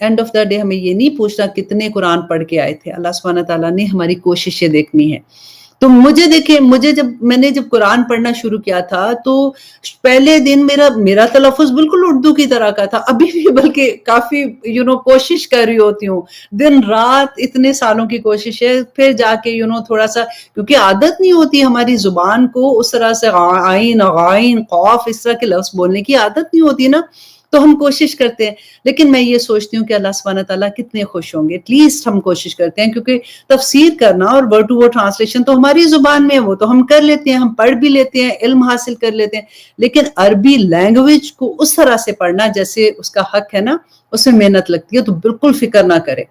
And of the day ہمیں یہ نہیں پوچھنا کتنے قرآن پڑھ کے آئے تھے. اللہ سبحانہ تعالیٰ نے ہماری کوششیں دیکھنی ہے. تو مجھے جب قرآن پڑھنا شروع کیا تھا تو پہلے دن میرا تلفظ بالکل اردو کی طرح کا تھا, ابھی بھی بلکہ کافی کوشش کر رہی ہوتی ہوں, دن رات اتنے سالوں کی کوشش ہے. پھر جا کے تھوڑا سا, کیونکہ عادت نہیں ہوتی ہماری زبان کو اس طرح سے عین غائن قاف اس طرح کے لفظ بولنے کی عادت نہیں ہوتی نا, تو ہم کوشش کرتے ہیں. لیکن میں یہ سوچتی ہوں کہ اللہ سبحانہ تعالیٰ کتنے خوش ہوں گے, ایٹ لیسٹ ہم کوشش کرتے ہیں, کیونکہ تفسیر کرنا اور ورڈ ٹو ورڈ ٹرانسلیشن تو ہماری زبان میں ہے, وہ تو ہم کر لیتے ہیں, ہم پڑھ بھی لیتے ہیں, علم حاصل کر لیتے ہیں. لیکن عربی لینگویج کو اس طرح سے پڑھنا جیسے اس کا حق ہے نا, اس میں محنت لگتی ہے. تو بالکل فکر نہ کرے,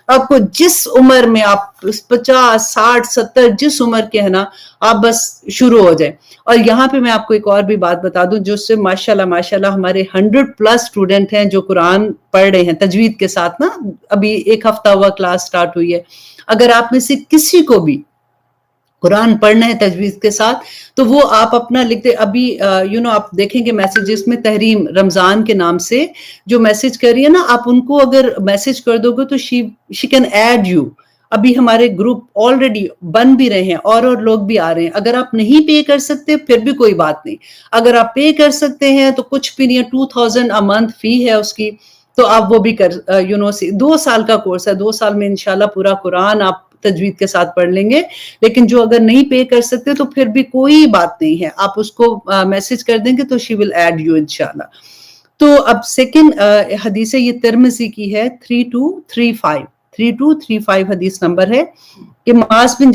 آپ کو جس عمر میں آپ 50 60 70 جس عمر کے ہے نا, آپ بس شروع ہو جائیں. اور یہاں پہ میں آپ کو ایک اور بھی بات بتا دوں, جو سے ماشاءاللہ ہمارے 100+ اسٹوڈنٹ ہیں جو قرآن پڑھ رہے ہیں تجوید کے ساتھ نا. ابھی 1 ہفتہ ہوا کلاس سٹارٹ ہوئی ہے. اگر آپ میں سے کسی کو بھی قرآن پڑھنا ہے تجوید کے ساتھ تو وہ آپ اپنا لکھتے. ابھی آپ دیکھیں گے میسیجز میں تحریم رمضان کے نام سے جو میسج کر رہی ہے نا, آپ ان کو اگر میسج کر دو گے تو شی کین ایڈ یو. ابھی ہمارے گروپ آلریڈی بن بھی رہے ہیں اور لوگ بھی آ رہے ہیں. اگر آپ نہیں پے کر سکتے پھر بھی کوئی بات نہیں, اگر آپ پے کر سکتے ہیں تو کچھ بھی نہیں ہے, 2000 a month فی ہے اس کی, تو آپ وہ بھی 2 سال کا کورس ہے, 2 سال میں انشاءاللہ پورا قرآن آپ تجوید کے ساتھ پڑھ لیں گے. لیکن جو اگر نہیں پے کر سکتے تو پھر بھی کوئی بات نہیں ہے, آپ اس کو میسج کر دیں گے تو شی ول ایڈ یو انشاءاللہ. تو اب سیکنڈ حدیث یہ ترمذی کی ہے, 3235 حدیث نمبر ہے, کہ معاذ بن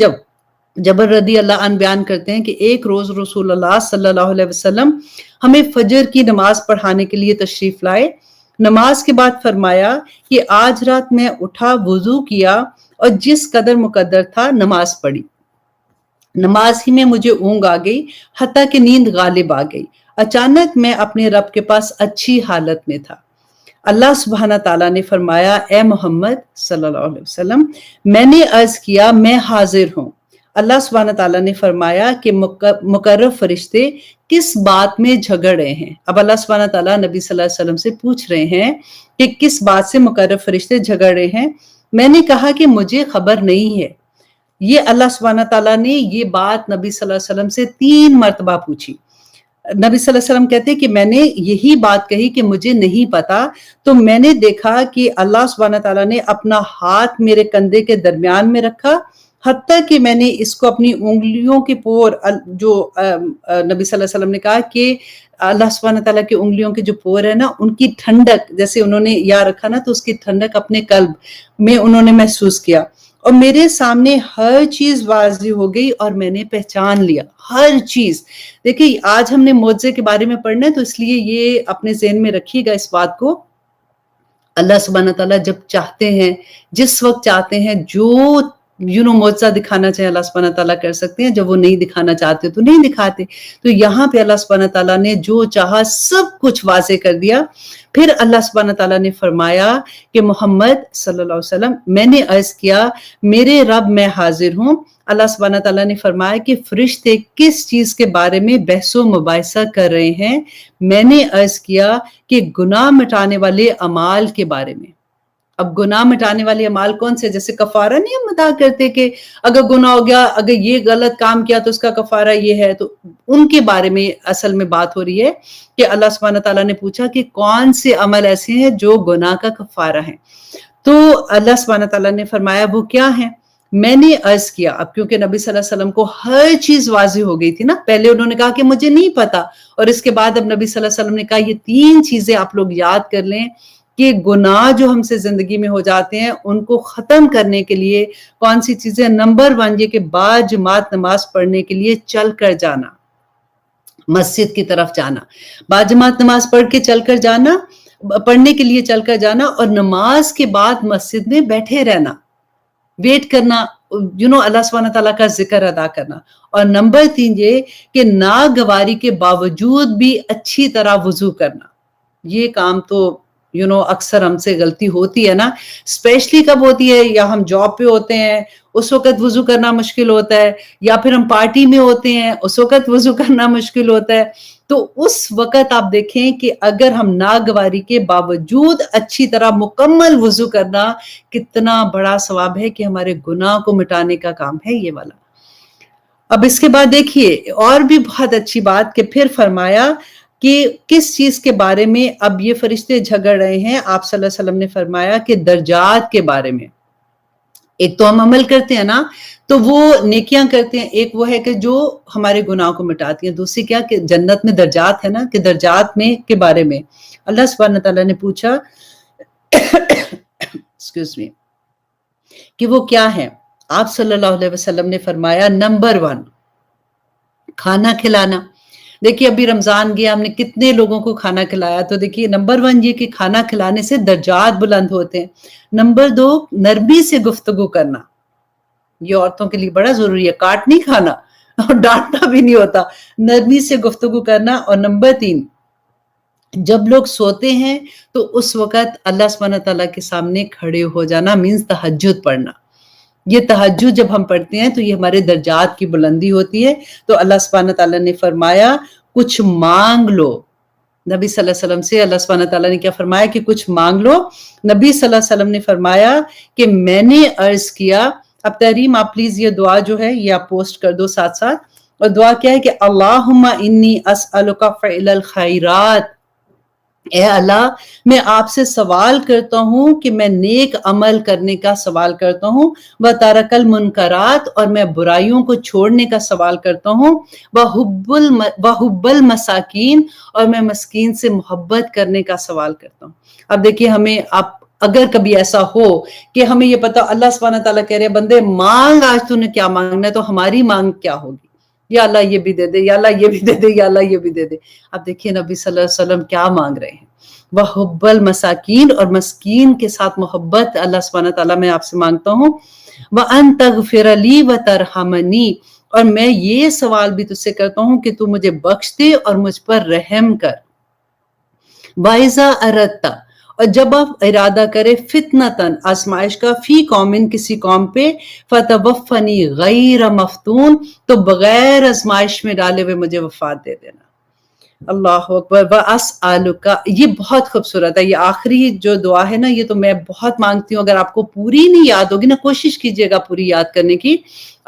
جبل رضی اللہ عنہ بیان کرتے ہیں کہ ایک روز رسول اللہ صلی اللہ علیہ وسلم ہمیں فجر کی نماز پڑھانے کے لیے تشریف لائے. نماز کے بعد فرمایا کہ آج رات میں اٹھا, وضو کیا اور جس قدر مقدر تھا نماز پڑھی. نماز ہی میں مجھے اونگ آ گئی حتیٰ کہ نیند غالب آ گئی. اچانک میں اپنے رب کے پاس اچھی حالت میں تھا. اللہ سبحانہ تعالیٰ نے فرمایا, اے محمد صلی اللہ علیہ وسلم, میں نے عرض کیا میں حاضر ہوں. اللہ سبحانہ تعالیٰ نے فرمایا کہ مقرب فرشتے کس بات میں جھگڑ رہے ہیں. اب اللہ سبحانہ تعالیٰ نبی صلی اللہ علیہ وسلم سے پوچھ رہے ہیں کہ کس بات سے مقرب فرشتے جھگڑ رہے ہیں. میں نے کہا کہ مجھے خبر نہیں ہے. یہ اللہ سبحانہ تعالیٰ نے یہ بات نبی صلی اللہ علیہ وسلم سے 3 مرتبہ پوچھی. نبی صلی اللہ علیہ وسلم کہتے ہیں کہ میں نے یہی بات کہی کہ مجھے نہیں پتا, تو میں نے دیکھا کہ اللہ سبحانہ تعالیٰ نے اپنا ہاتھ میرے کندھے کے درمیان میں رکھا, حتیٰ کہ میں نے اس کو اپنی انگلیوں کے پور, جو نبی صلی اللہ علیہ وسلم نے کہا کہ اللہ سبحانہ تعالیٰ کی انگلیوں کے جو پور ہے نا, ان کی ٹھنڈک جیسے انہوں نے یا رکھا نا, تو اس کی ٹھنڈک اپنے قلب میں انہوں نے محسوس کیا. اور میرے سامنے ہر چیز واضح ہو گئی اور میں نے پہچان لیا ہر چیز. دیکھیں آج ہم نے معجزے کے بارے میں پڑھنا ہے, تو اس لیے یہ اپنے ذہن میں رکھیے گا اس بات کو. اللہ سبحانہ تعالیٰ جب چاہتے ہیں, جس وقت چاہتے ہیں, جو معجزہ دکھانا چاہے اللہ سبحانہ تعالیٰ کر سکتے ہیں. جب وہ نہیں دکھانا چاہتے تو نہیں دکھاتے. تو یہاں پہ اللہ سبحانہ تعالیٰ نے جو چاہا سب کچھ واضح کر دیا. پھر اللہ سبحانہ تعالیٰ نے فرمایا کہ محمد صلی اللہ علیہ وسلم, میں نے عرض کیا میرے رب میں حاضر ہوں. اللہ سبحانہ تعالیٰ نے فرمایا کہ فرشتے کس چیز کے بارے میں بحث و مباحثہ کر رہے ہیں. میں نے عرض کیا کہ گناہ مٹانے والے اعمال کے بارے میں. اب گناہ مٹانے والے اعمال کون سے؟ جیسے کفارہ نہیں ہم ادا کرتے کہ اگر گناہ ہو گیا, اگر یہ غلط کام کیا تو اس کا کفارہ یہ ہے, تو ان کے بارے میں اصل میں بات ہو رہی ہے کہ اللہ سبحانہ تعالیٰ نے پوچھا کہ کون سے عمل ایسے ہیں جو گناہ کا کفارہ ہیں. تو اللہ سبحانہ تعالیٰ نے فرمایا وہ کیا ہیں. میں نے عرض کیا, اب کیونکہ نبی صلی اللہ علیہ وسلم کو ہر چیز واضح ہو گئی تھی نا, پہلے انہوں نے کہا کہ مجھے نہیں پتا, اور اس کے بعد اب نبی صلی اللہ علیہ وسلم نے کہا یہ 3 چیزیں آپ لوگ یاد کر لیں کہ گناہ جو ہم سے زندگی میں ہو جاتے ہیں ان کو ختم کرنے کے لیے کون سی چیزیں. نمبر 1 یہ کہ باجماعت نماز پڑھنے کے لیے چل کر جانا, مسجد کی طرف جانا, باجماعت نماز پڑھ کے چل کر جانا, پڑھنے کے لیے چل کر جانا, اور نماز کے بعد مسجد میں بیٹھے رہنا, ویٹ کرنا, اللہ سبحانہ تعالیٰ کا ذکر ادا کرنا. اور نمبر 3 یہ کہ ناگواری کے باوجود بھی اچھی طرح وضو کرنا. یہ کام تو اکثر ہم سے غلطی ہوتی ہے نا, اسپیشلی کب ہوتی ہے, یا ہم جاب پہ ہوتے ہیں اس وقت وضو کرنا مشکل ہوتا ہے, یا پھر ہم پارٹی میں ہوتے ہیں اس وقت وضو کرنا مشکل ہوتا ہے. تو اس وقت آپ دیکھیں کہ اگر ہم ناگواری کے باوجود اچھی طرح مکمل وضو کرنا کتنا بڑا ثواب ہے کہ ہمارے گناہ کو مٹانے کا کام ہے یہ والا۔ اب اس کے بعد دیکھیے اور بھی بہت اچھی بات کہ پھر فرمایا کہ کس چیز کے بارے میں اب یہ فرشتے جھگڑ رہے ہیں، آپ صلی اللہ علیہ وسلم نے فرمایا کہ درجات کے بارے میں۔ ایک تو ہم عمل کرتے ہیں نا تو وہ نیکیاں کرتے ہیں، ایک وہ ہے کہ جو ہمارے گناہ کو مٹاتی ہیں، دوسری کیا کہ جنت میں درجات ہے نا، کہ درجات میں کے بارے میں اللہ سبحانہ تعالیٰ نے پوچھا ایکسکیوز می کہ وہ کیا ہے۔ آپ صلی اللہ علیہ وسلم نے فرمایا نمبر 1 کھانا کھلانا۔ دیکھیے ابھی رمضان گیا، ہم نے کتنے لوگوں کو کھانا کھلایا، تو دیکھیے نمبر 1 یہ کہ کھانا کھلانے سے درجات بلند ہوتے ہیں۔ نمبر 2 نرمی سے گفتگو کرنا، یہ عورتوں کے لیے بڑا ضروری ہے، کاٹ نہیں کھانا اور ڈانٹنا بھی نہیں ہوتا، نرمی سے گفتگو کرنا۔ اور نمبر 3 جب لوگ سوتے ہیں تو اس وقت اللہ سبحانہ تعالیٰ کے سامنے کھڑے ہو جانا، مینز تہجد پڑھنا۔ یہ تہجد جب ہم پڑھتے ہیں تو یہ ہمارے درجات کی بلندی ہوتی ہے۔ تو اللہ سبحانہ تعالیٰ نے فرمایا کچھ مانگ لو، نبی صلی اللہ علیہ وسلم سے اللہ سبحانہ تعالیٰ نے کیا فرمایا کہ کچھ مانگ لو۔ نبی صلی اللہ علیہ وسلم نے فرمایا کہ میں نے عرض کیا، اب تحریم آپ پلیز یہ دعا جو ہے یہ آپ پوسٹ کر دو ساتھ ساتھ، اور دعا کیا ہے کہ اللہم انی اسألک فعل الخیرات، اے اللہ میں آپ سے سوال کرتا ہوں کہ میں نیک عمل کرنے کا سوال کرتا ہوں، وَتَرَكَ الْمُنْكَرَاتِ اور میں برائیوں کو چھوڑنے کا سوال کرتا ہوں، وَحُبَّ الْمَسَاكِينَ اور میں مسکین سے محبت کرنے کا سوال کرتا ہوں۔ اب دیکھیے ہمیں اگر کبھی ایسا ہو کہ ہمیں یہ پتا اللہ سبحانہ تعالیٰ کہہ رہے ہیں بندے مانگ آج تو نے کیا مانگنا ہے، تو ہماری مانگ کیا ہوگی؟ یا اللہ یہ بھی دے دے، یا اللہ یہ بھی دے دے، یا اللہ یہ بھی دے دے۔ اب دیکھیے نبی صلی اللہ علیہ وسلم کیا مانگ رہے ہیں، وَحُبَّ الْمَسَاكِينَ اور مسکین کے ساتھ محبت اللہ سبحانہ تعالیٰ میں آپ سے مانگتا ہوں، وَأَن تَغْفِرَ لِي وَتَرْحَمَنِي اور میں یہ سوال بھی تجھ سے کرتا ہوں کہ تو مجھے بخش دے اور مجھ پر رحم کر، وَإِذَا أَرَدْتَ اور جب آپ ارادہ کرے فتنتاً آزمائش کا، فی قومن کسی قوم پہ، فتوفنی غیر مفتون تو بغیر آزمائش میں ڈالے ہوئے مجھے وفات دے دینا۔ اللہ اکبر۔ وَأَسْأَلُكَ یہ بہت خوبصورت ہے، یہ آخری جو دعا ہے نا یہ تو میں بہت مانگتی ہوں، اگر آپ کو پوری نہیں یاد ہوگی نا کوشش کیجئے گا پوری یاد کرنے کی،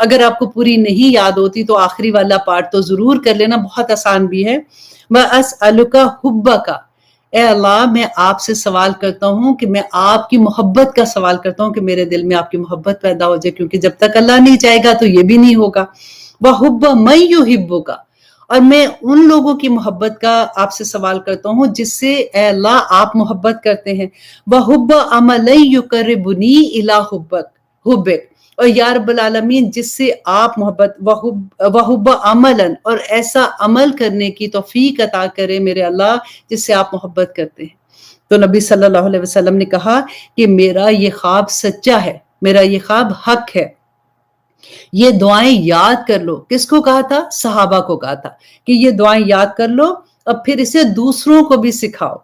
اگر آپ کو پوری نہیں یاد ہوتی تو آخری والا پارٹ تو ضرور کر لینا، بہت آسان بھی ہے۔ وَأَسْأَلُكَ حُبَّكَ اے اللہ میں آپ سے سوال کرتا ہوں کہ میں آپ کی محبت کا سوال کرتا ہوں کہ میرے دل میں آپ کی محبت پیدا ہو جائے، کیونکہ جب تک اللہ نہیں چاہے گا تو یہ بھی نہیں ہوگا۔ وَحُبَّ مَن يُحِبُّكَ اور میں ان لوگوں کی محبت کا آپ سے سوال کرتا ہوں جس سے اے اللہ آپ محبت کرتے ہیں۔ وَحُبَّ عَمَلٍ يُقَرِّبُنِي إِلَىٰ حُبِّكَ اور یا رب العالمین جس سے آپ محبت، وَحُبَّ عَمَلًا اور ایسا عمل کرنے کی توفیق عطا کرے میرے اللہ جس سے آپ محبت کرتے ہیں۔ تو نبی صلی اللہ علیہ وسلم نے کہا کہ میرا یہ خواب سچا ہے، میرا یہ خواب حق ہے، یہ دعائیں یاد کر لو۔ کس کو کہا تھا؟ صحابہ کو کہا تھا کہ یہ دعائیں یاد کر لو اور پھر اسے دوسروں کو بھی سکھاؤ۔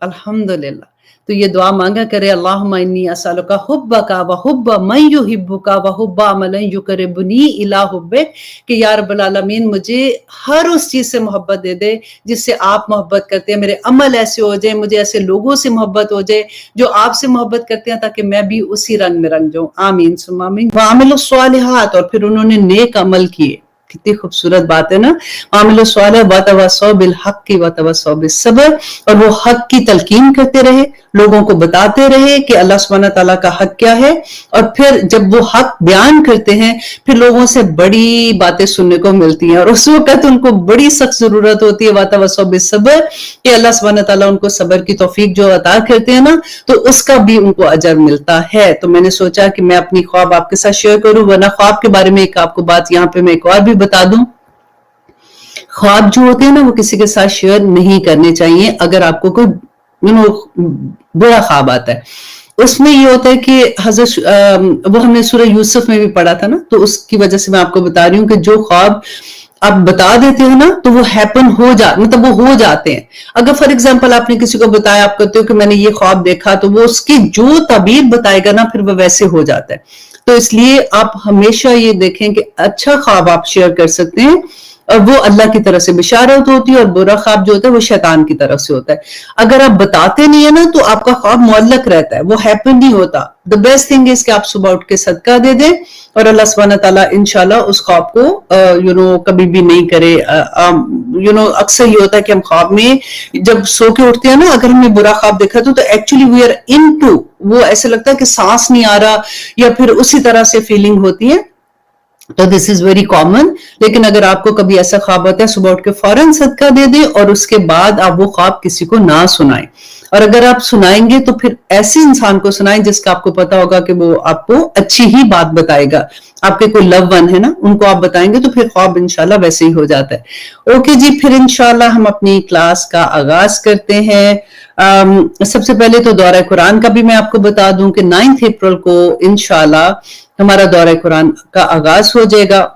الحمدللہ تو یہ دعا مانگا کرے، اللہم انی اسألک حبک وحب من یحبک وحب عمل یقربنی الی حبک کہ یا رب العالمین مجھے ہر اس چیز سے محبت دے دے جس سے آپ محبت کرتے ہیں، میرے عمل ایسے ہو جائیں، مجھے ایسے لوگوں سے محبت ہو جائے جو آپ سے محبت کرتے ہیں تاکہ میں بھی اسی رنگ میں رنگ جاؤں۔ آمین ثم آمین۔ وعملوا الصالحات اور پھر انہوں نے نیک عمل کیے، کتنی خوبصورت بات ہے نا، عامل الصالح وتواصوا بالحق وتواصوا بالصبر اور وہ حق کی تلقین کرتے رہے، لوگوں کو بتاتے رہے کہ اللہ سبحانہ تعالیٰ کا حق کیا ہے، اور پھر جب وہ حق بیان کرتے ہیں پھر لوگوں سے بڑی باتیں سننے کو ملتی ہیں اور اس وقت ان کو بڑی سخت ضرورت ہوتی ہے وتواصوا بالصبر کہ اللہ سبحانہ تعالیٰ ان کو صبر کی توفیق جو عطا کرتے ہیں نا تو اس کا بھی ان کو اجر ملتا ہے۔ تو میں نے سوچا کہ میں اپنی خواب آپ کے ساتھ شیئر کروں، ورنہ خواب کے بارے میں ایک آپ کو بات یہاں پہ میں ایک اور بھی بتا دوں، خواب جو ہوتے ہیں نا وہ کسی کے ساتھ شیئر نہیں کرنے چاہیے۔ اگر آپ کو کوئی برا خواب آتا ہے اس میں یہ ہوتا ہے کہ حضرت وہ ہم نے سورہ یوسف میں بھی پڑھا تھا نا، تو اس کی وجہ سے میں آپ کو بتا رہی ہوں کہ جو خواب آپ بتا دیتے ہو نا تو وہ ہیپن مطلب وہ ہو جاتے ہیں۔ اگر فار ایگزامپل آپ نے کسی کو بتایا، آپ کہتے ہو کہ میں نے یہ خواب دیکھا، تو وہ اس کی جو تعبیر بتائے گا نا پھر وہ ویسے ہو جاتا ہے۔ تو اس لیے آپ ہمیشہ یہ دیکھیں کہ اچھا خواب آپ شیئر کر سکتے ہیں وہ اللہ کی طرف سے بشارت ہوتی ہے، اور برا خواب جو ہوتا ہے وہ شیطان کی طرف سے ہوتا ہے. اگر آپ بتاتے نہیں ہیں نا تو آپ کا خواب معلق رہتا ہے، وہ ہیپن نہیں ہوتا. the best thing is کہ آپ صبح اٹھ کے صدقہ دے دیں، اور اللہ سبحانہ تعالیٰ انشاءاللہ اس خواب کو کبھی بھی نہیں کرے. اکثر یہ ہوتا ہے کہ ہم خواب میں جب سو کے اٹھتے ہیں نا، اگر ہم نے برا خواب دیکھا تو ایکچولی وی آر انٹو، وہ ایسے لگتا ہے کہ سانس نہیں آ رہا، یا پھر اسی طرح سے فیلنگ ہوتی ہے. تو دس از ویری کامن. لیکن اگر آپ کو کبھی ایسا خواب ہوتا ہے، صبح اٹھ کے فوراً صدقہ دے دیں، اور اس کے بعد آپ وہ خواب کسی کو نہ سنائیں. اور اگر آپ سنائیں گے تو پھر ایسے انسان کو سنائیں جس کا آپ کو پتا ہوگا کہ وہ آپ کو اچھی ہی بات بتائے گا. آپ کے کوئی لو ون ہے نا، ان کو آپ بتائیں گے تو پھر خواب انشاءاللہ ویسے ہی ہو جاتا ہے. اوکے جی، پھر انشاءاللہ ہم اپنی کلاس کا آغاز کرتے ہیں. سب سے پہلے تو دورہ قرآن کا بھی میں آپ کو بتا دوں کہ 9 اپریل کو انشاءاللہ ہمارا دورہ قرآن کا آغاز ہو جائے گا.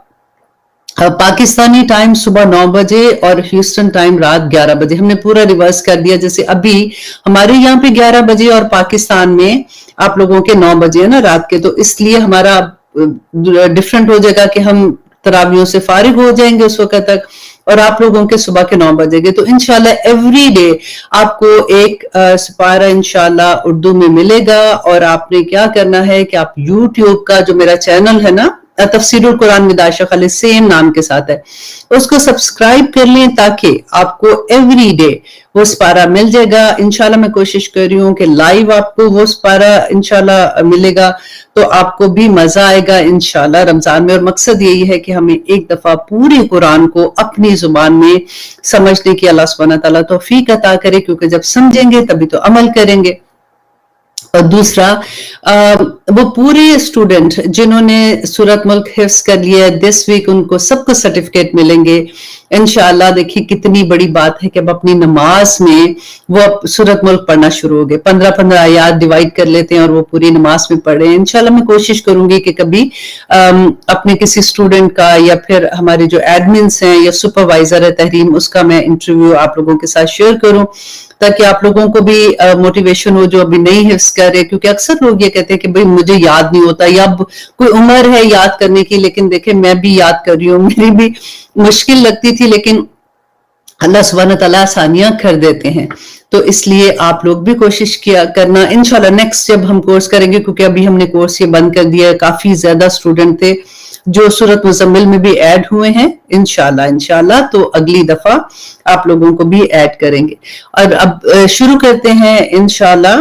پاکستانی ٹائم صبح 9 بجے اور ہیوسٹن ٹائم رات 11 بجے. ہم نے پورا ریورس کر دیا، جیسے ابھی ہمارے یہاں پہ 11 بجے اور پاکستان میں آپ لوگوں کے 9 بجے ہے نا رات کے، تو اس لیے ہمارا ڈیفرنٹ ہو جائے گا کہ ہم تراویحوں سے فارغ ہو جائیں گے اس وقت تک، اور آپ لوگوں کے صبح کے 9 بجے گے. تو انشاءاللہ ایوری ڈے آپ کو ایک سپارہ انشاءاللہ اردو میں ملے گا. اور آپ نے کیا کرنا ہے کہ آپ یوٹیوب کا جو میرا چینل ہے نا، تفسیر القرآن ود عائشہ خالد، سیم نام کے ساتھ ہے، اس کو سبسکرائب کر لیں تاکہ آپ کو ایوری ڈے وہ سپارہ مل جائے گا. انشاءاللہ میں کوشش کر رہی ہوں کہ لائیو آپ کو وہ سپارہ انشاءاللہ ملے گا، تو آپ کو بھی مزہ آئے گا انشاءاللہ رمضان میں. اور مقصد یہی ہے کہ ہمیں ایک دفعہ پوری قرآن کو اپنی زبان میں سمجھنے کی اللہ سبحانہ تعالیٰ توفیق عطا کرے، کیونکہ جب سمجھیں گے تبھی تو عمل کریں گے. اور دوسرا، وہ پورے اسٹوڈنٹ جنہوں نے سورۃ ملک حفظ کر لیا دس ویک، ان کو سب کو سرٹیفکیٹ ملیں گے انشاءاللہ. دیکھیے کتنی بڑی بات ہے کہ اب اپنی نماز میں وہ سورۃ ملک پڑھنا شروع ہو گئے. 15 آیات ڈیوائڈ کر لیتے ہیں اور وہ پوری نماز میں پڑھ رہے ہیں. انشاءاللہ میں کوشش کروں گی کہ کبھی اپنے کسی اسٹوڈنٹ کا یا پھر ہمارے جو ایڈمنس ہیں یا سپروائزر ہے تحریم، اس کا میں انٹرویو آپ لوگوں کے ساتھ شیئر کروں، تاکہ آپ لوگوں کو بھی موٹیویشن ہو جو ابھی نہیں حفظ کر رہے. کیونکہ اکثر لوگ یہ کہتے ہیں کہ بھئی مجھے یاد نہیں ہوتا، یا اب کوئی عمر ہے یاد کرنے کی. لیکن دیکھیں میں بھی یاد کر رہی ہوں، میری بھی مشکل لگتی تھی، لیکن اللہ سبحانہ تعالیٰ آسانیاں کر دیتے ہیں. تو اس لیے آپ لوگ بھی کوشش کیا کرنا. انشاءاللہ نیکسٹ جب ہم کورس کریں گے، کیونکہ ابھی ہم نے کورس یہ بند کر دیا ہے، کافی زیادہ اسٹوڈنٹ تھے جو سورۃ مزمل میں بھی ایڈ ہوئے ہیں انشاءاللہ تو اگلی دفعہ آپ لوگوں کو بھی ایڈ کریں گے. اور اب شروع کرتے ہیں انشاءاللہ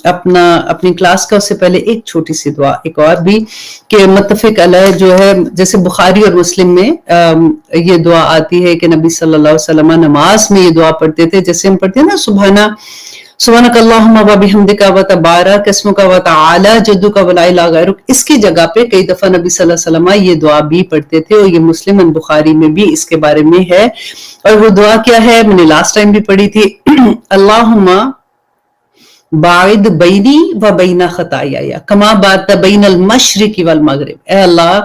اپنی کلاس کا. اس سے پہلے ایک چھوٹی سی دعا ایک اور بھی کہ متفق علیہ جو ہے، جیسے بخاری اور مسلم میں یہ دعا آتی ہے کہ نبی صلی اللہ علیہ وسلم نماز میں یہ دعا پڑھتے تھے، جیسے ہم پڑھتے ہیں نا سبحانک اللہم و بحمدک و تبارک اسمک و تعالی جدک و لا الہ غیرک. اس کی جگہ پہ کئی دفعہ نبی صلی اللہ علیہ وسلم یہ دعا بھی پڑھتے تھے، اور یہ مسلم اور بخاری میں بھی اس کے بارے میں ہے. اور وہ دعا کیا ہے، میں نے لاسٹ ٹائم بھی پڑھی تھی، اللہم باعد بینی و بین خطایایا کما بادت بین المشرق والمغرب. اے اللہ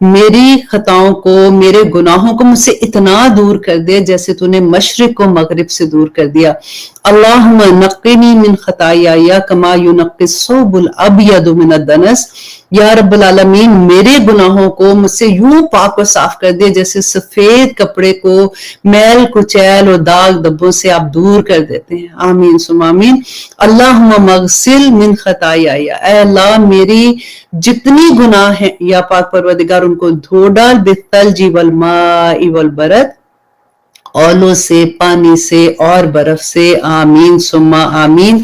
میری خطاؤں کو، میرے گناہوں کو مجھ سے اتنا دور کر دے جیسے تو نے مشرق کو مغرب سے دور کر دیا. اللہم نقنی من خطایایا کما ینقی الثوب الابیض من الدنس. یا رب العالمین میرے گناہوں کو مجھ سے یوں پاک و صاف کر دے جیسے سفید کپڑے کو میل کچیل اور داغ دبوں سے آپ دور کر دیتے ہیں. آمین ثم آمین. اللہم مغسل من خطایایا، اے اللہ میری جتنی گناہ ہیں یا پاک پروردگار ان کو دھو ڈال بالثلج والماء والبرد، اولوں سے، پانی سے اور برف سے. آمین ثم آمین.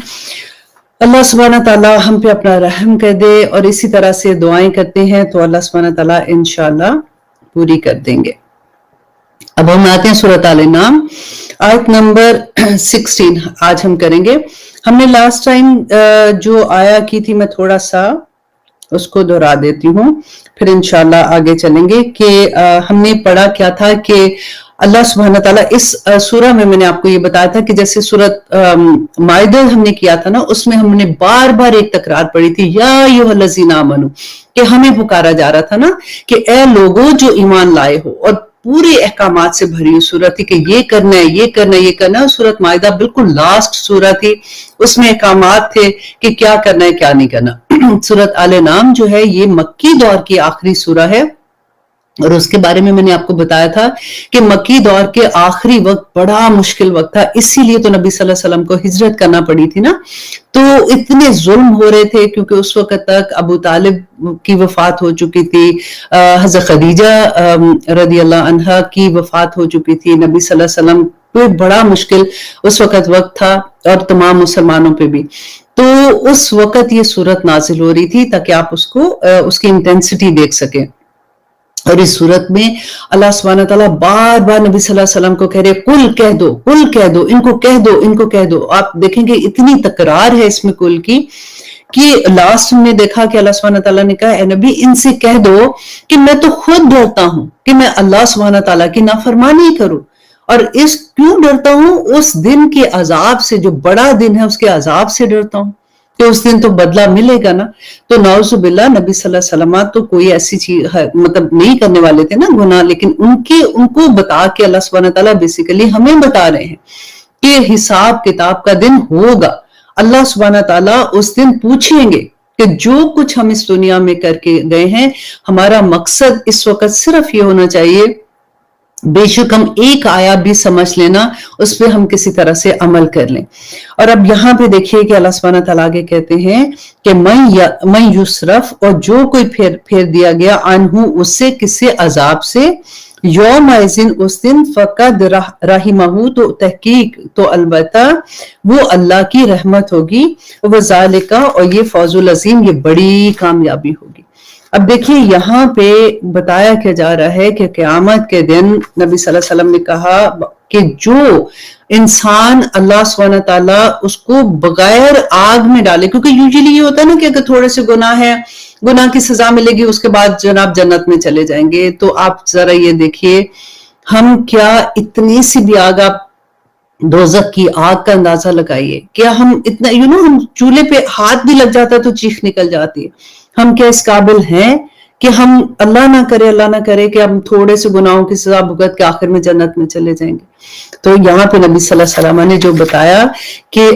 اللہ سبحانہ تعالیٰ ہم پہ اپنا رحم کر دے، اور اسی طرح سے دعائیں کرتے ہیں تو اللہ سبحانہ تعالیٰ انشاءاللہ پوری کر دیں گے. اب ہم آتے ہیں سورۃ آل انعام آیت نمبر 16 آج ہم کریں گے. ہم نے لاسٹ ٹائم جو آیا کی تھی میں تھوڑا سا اس کو دہرا دیتی ہوں، پھر انشاءاللہ آگے چلیں گے. کہ ہم نے پڑھا کیا تھا کہ اللہ سبحانہ تعالیٰ اس سورہ میں نے آپ کو یہ بتایا تھا کہ جیسے سورۃ مائدہ ہم نے کیا تھا نا، اس میں ہم نے بار بار ایک تکرار پڑھی تھی، یا ایھا الذین آمنوا، کہ ہمیں پکارا جا رہا تھا نا کہ اے لوگوں جو ایمان لائے ہو. اور پورے احکامات سے بھری ہوئی سورت تھی کہ یہ کرنا ہے، یہ کرنا ہے، یہ کرنا ہے. سورۃ مائدہ بالکل لاسٹ سورہ تھی، اس میں احکامات تھے کہ کیا کرنا ہے کیا نہیں کرنا. سورۃ آل انعام جو ہے یہ مکی دور کی آخری سورہ ہے، اور اس کے بارے میں نے آپ کو بتایا تھا کہ مکی دور کے آخری وقت بڑا مشکل وقت تھا، اسی لیے تو نبی صلی اللہ علیہ وسلم کو ہجرت کرنا پڑی تھی نا. تو اتنے ظلم ہو رہے تھے کیونکہ اس وقت تک ابو طالب کی وفات ہو چکی تھی، حضرت خدیجہ رضی اللہ عنہا کی وفات ہو چکی تھی، نبی صلی اللہ علیہ وسلم پہ بڑا مشکل اس وقت تھا اور تمام مسلمانوں پہ بھی. تو اس وقت یہ صورت نازل ہو رہی تھی تاکہ آپ اس کی انٹینسٹی دیکھ سکیں. اور اس صورت میں اللہ سبحانہ تعالیٰ بار بار نبی صلی اللہ علیہ وسلم کو کہہ رہے کل کہہ دو، کل کہہ دو، ان کو کہہ دو، ان کو کہہ دو. آپ دیکھیں گے اتنی تکرار ہے اس میں کل کی کہ لاسٹ میں دیکھا کہ اللہ سبحانہ تعالیٰ نے کہا اے نبی ان سے کہہ دو کہ میں تو خود ڈرتا ہوں کہ میں اللہ سبحانہ تعالیٰ کی نافرمانی کروں. اور کیوں ڈرتا ہوں؟ اس دن کے عذاب سے، جو بڑا دن ہے اس کے عذاب سے ڈرتا ہوں کہ اس دن تو بدلہ ملے گا نا. تو نعوذ باللہ نبی صلی اللہ علیہ وسلم تو کوئی ایسی چیز مطلب نہیں کرنے والے تھے نا گناہ، لیکن ان کو بتا کے اللہ سبحانہ تعالیٰ بیسیکلی ہمیں بتا رہے ہیں کہ حساب کتاب کا دن ہوگا. اللہ سبحانہ تعالیٰ اس دن پوچھیں گے کہ جو کچھ ہم اس دنیا میں کر کے گئے ہیں، ہمارا مقصد اس وقت صرف یہ ہونا چاہیے بے شک ہم ایک آیا بھی سمجھ لینا، اس پہ ہم کسی طرح سے عمل کر لیں. اور اب یہاں پہ دیکھیے کہ اللہ سبحانہ تعالیٰ آگے کہتے ہیں کہ میں یصرف، اور جو کوئی پھیر دیا گیا عنہ اس سے، کسی عذاب سے، یوم ازن اس دن، فقد رحمہ تو تحقیق تو البتہ وہ اللہ کی رحمت ہوگی، وذالک اور یہ فوز العظیم، یہ بڑی کامیابی ہوگی. اب دیکھیے یہاں پہ بتایا کیا جا رہا ہے کہ قیامت کے دن نبی صلی اللہ علیہ وسلم نے کہا کہ جو انسان اللہ سبحانہ تعالیٰ اس کو بغیر آگ میں ڈالے، کیونکہ یوزلی یہ ہوتا ہے نا کہ اگر تھوڑے سے گناہ ہے، گناہ کی سزا ملے گی، اس کے بعد جناب جنت میں چلے جائیں گے. تو آپ ذرا یہ دیکھیے ہم کیا اتنی سی بھی آگ، آپ دوزخ کی آگ کا اندازہ لگائیے، کیا ہم اتنا ہم چولہے پہ ہاتھ بھی لگ جاتا ہے تو چیخ نکل جاتی ہے. ہم کیا اس قابل ہیں کہ ہم اللہ نہ کرے کہ ہم تھوڑے سے گناہوں کی سزا بھگت کے آخر میں جنت میں چلے جائیں گے. تو یہاں پہ نبی صلی اللہ علیہ وسلم نے جو بتایا کہ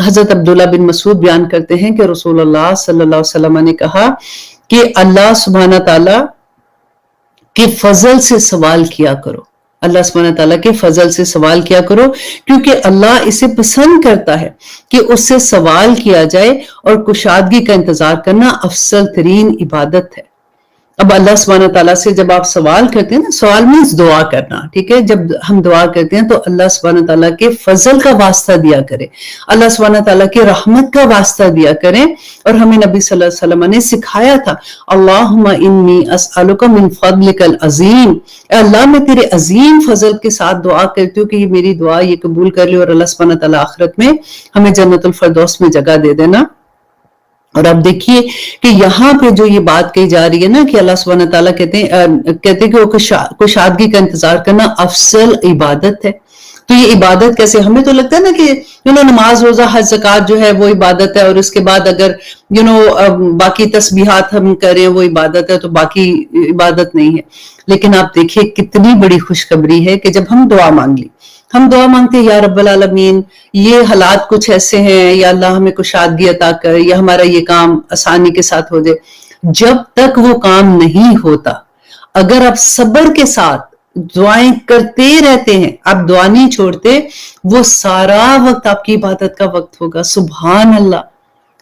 حضرت عبداللہ بن مسعود بیان کرتے ہیں کہ رسول اللہ صلی اللہ علیہ وسلم نے کہا کہ اللہ سبحانہ تعالیٰ کے فضل سے سوال کیا کرو، اللہ سبحانہ تعالیٰ کے فضل سے سوال کیا کرو، کیونکہ اللہ اسے پسند کرتا ہے کہ اس سے سوال کیا جائے، اور کشادگی کا انتظار کرنا افضل ترین عبادت ہے. اب اللہ سبحانہ تعالیٰ سے جب آپ سوال کرتے ہیں نا، سوال مینس دعا کرنا، ٹھیک ہے، جب ہم دعا کرتے ہیں تو اللہ سبحانہ تعالیٰ کے فضل کا واسطہ دیا کرے، اللہ سبحانہ تعالیٰ کے رحمت کا واسطہ دیا کریں. اور ہمیں نبی صلی اللہ علیہ وسلم نے سکھایا تھا اللہم انی اسألک من فضلک العظیم، اے اللہ میں تیرے عظیم فضل کے ساتھ دعا کرتی ہوں کہ یہ میری دعا یہ قبول کر لے، اور اللہ سبحانہ تعالیٰ آخرت میں ہمیں جنت الفردوس میں جگہ دے دینا. اور اب دیکھیے کہ یہاں پہ جو یہ بات کہی جا رہی ہے نا کہ اللہ سبحانہ تعالیٰ کہتے ہیں کہ وہ کشادگی کا انتظار کرنا افضل عبادت ہے. تو یہ عبادت کیسے؟ ہمیں تو لگتا ہے نا کہ نماز روزہ حج زکوٰۃ جو ہے وہ عبادت ہے، اور اس کے بعد اگر باقی تسبیحات ہم کریں وہ عبادت ہے، تو باقی عبادت نہیں ہے. لیکن آپ دیکھیے کتنی بڑی خوشخبری ہے کہ جب ہم دعا مانگ لی، ہم دعا مانگتے ہیں یا رب العالمین یہ حالات کچھ ایسے ہیں، یا اللہ ہمیں کشادگی عطا کر، یا ہمارا یہ کام آسانی کے ساتھ ہو جائے. جب تک وہ کام نہیں ہوتا، اگر آپ صبر کے ساتھ دعائیں کرتے رہتے ہیں، آپ دعا نہیں چھوڑتے، وہ سارا وقت آپ کی عبادت کا وقت ہوگا. سبحان اللہ،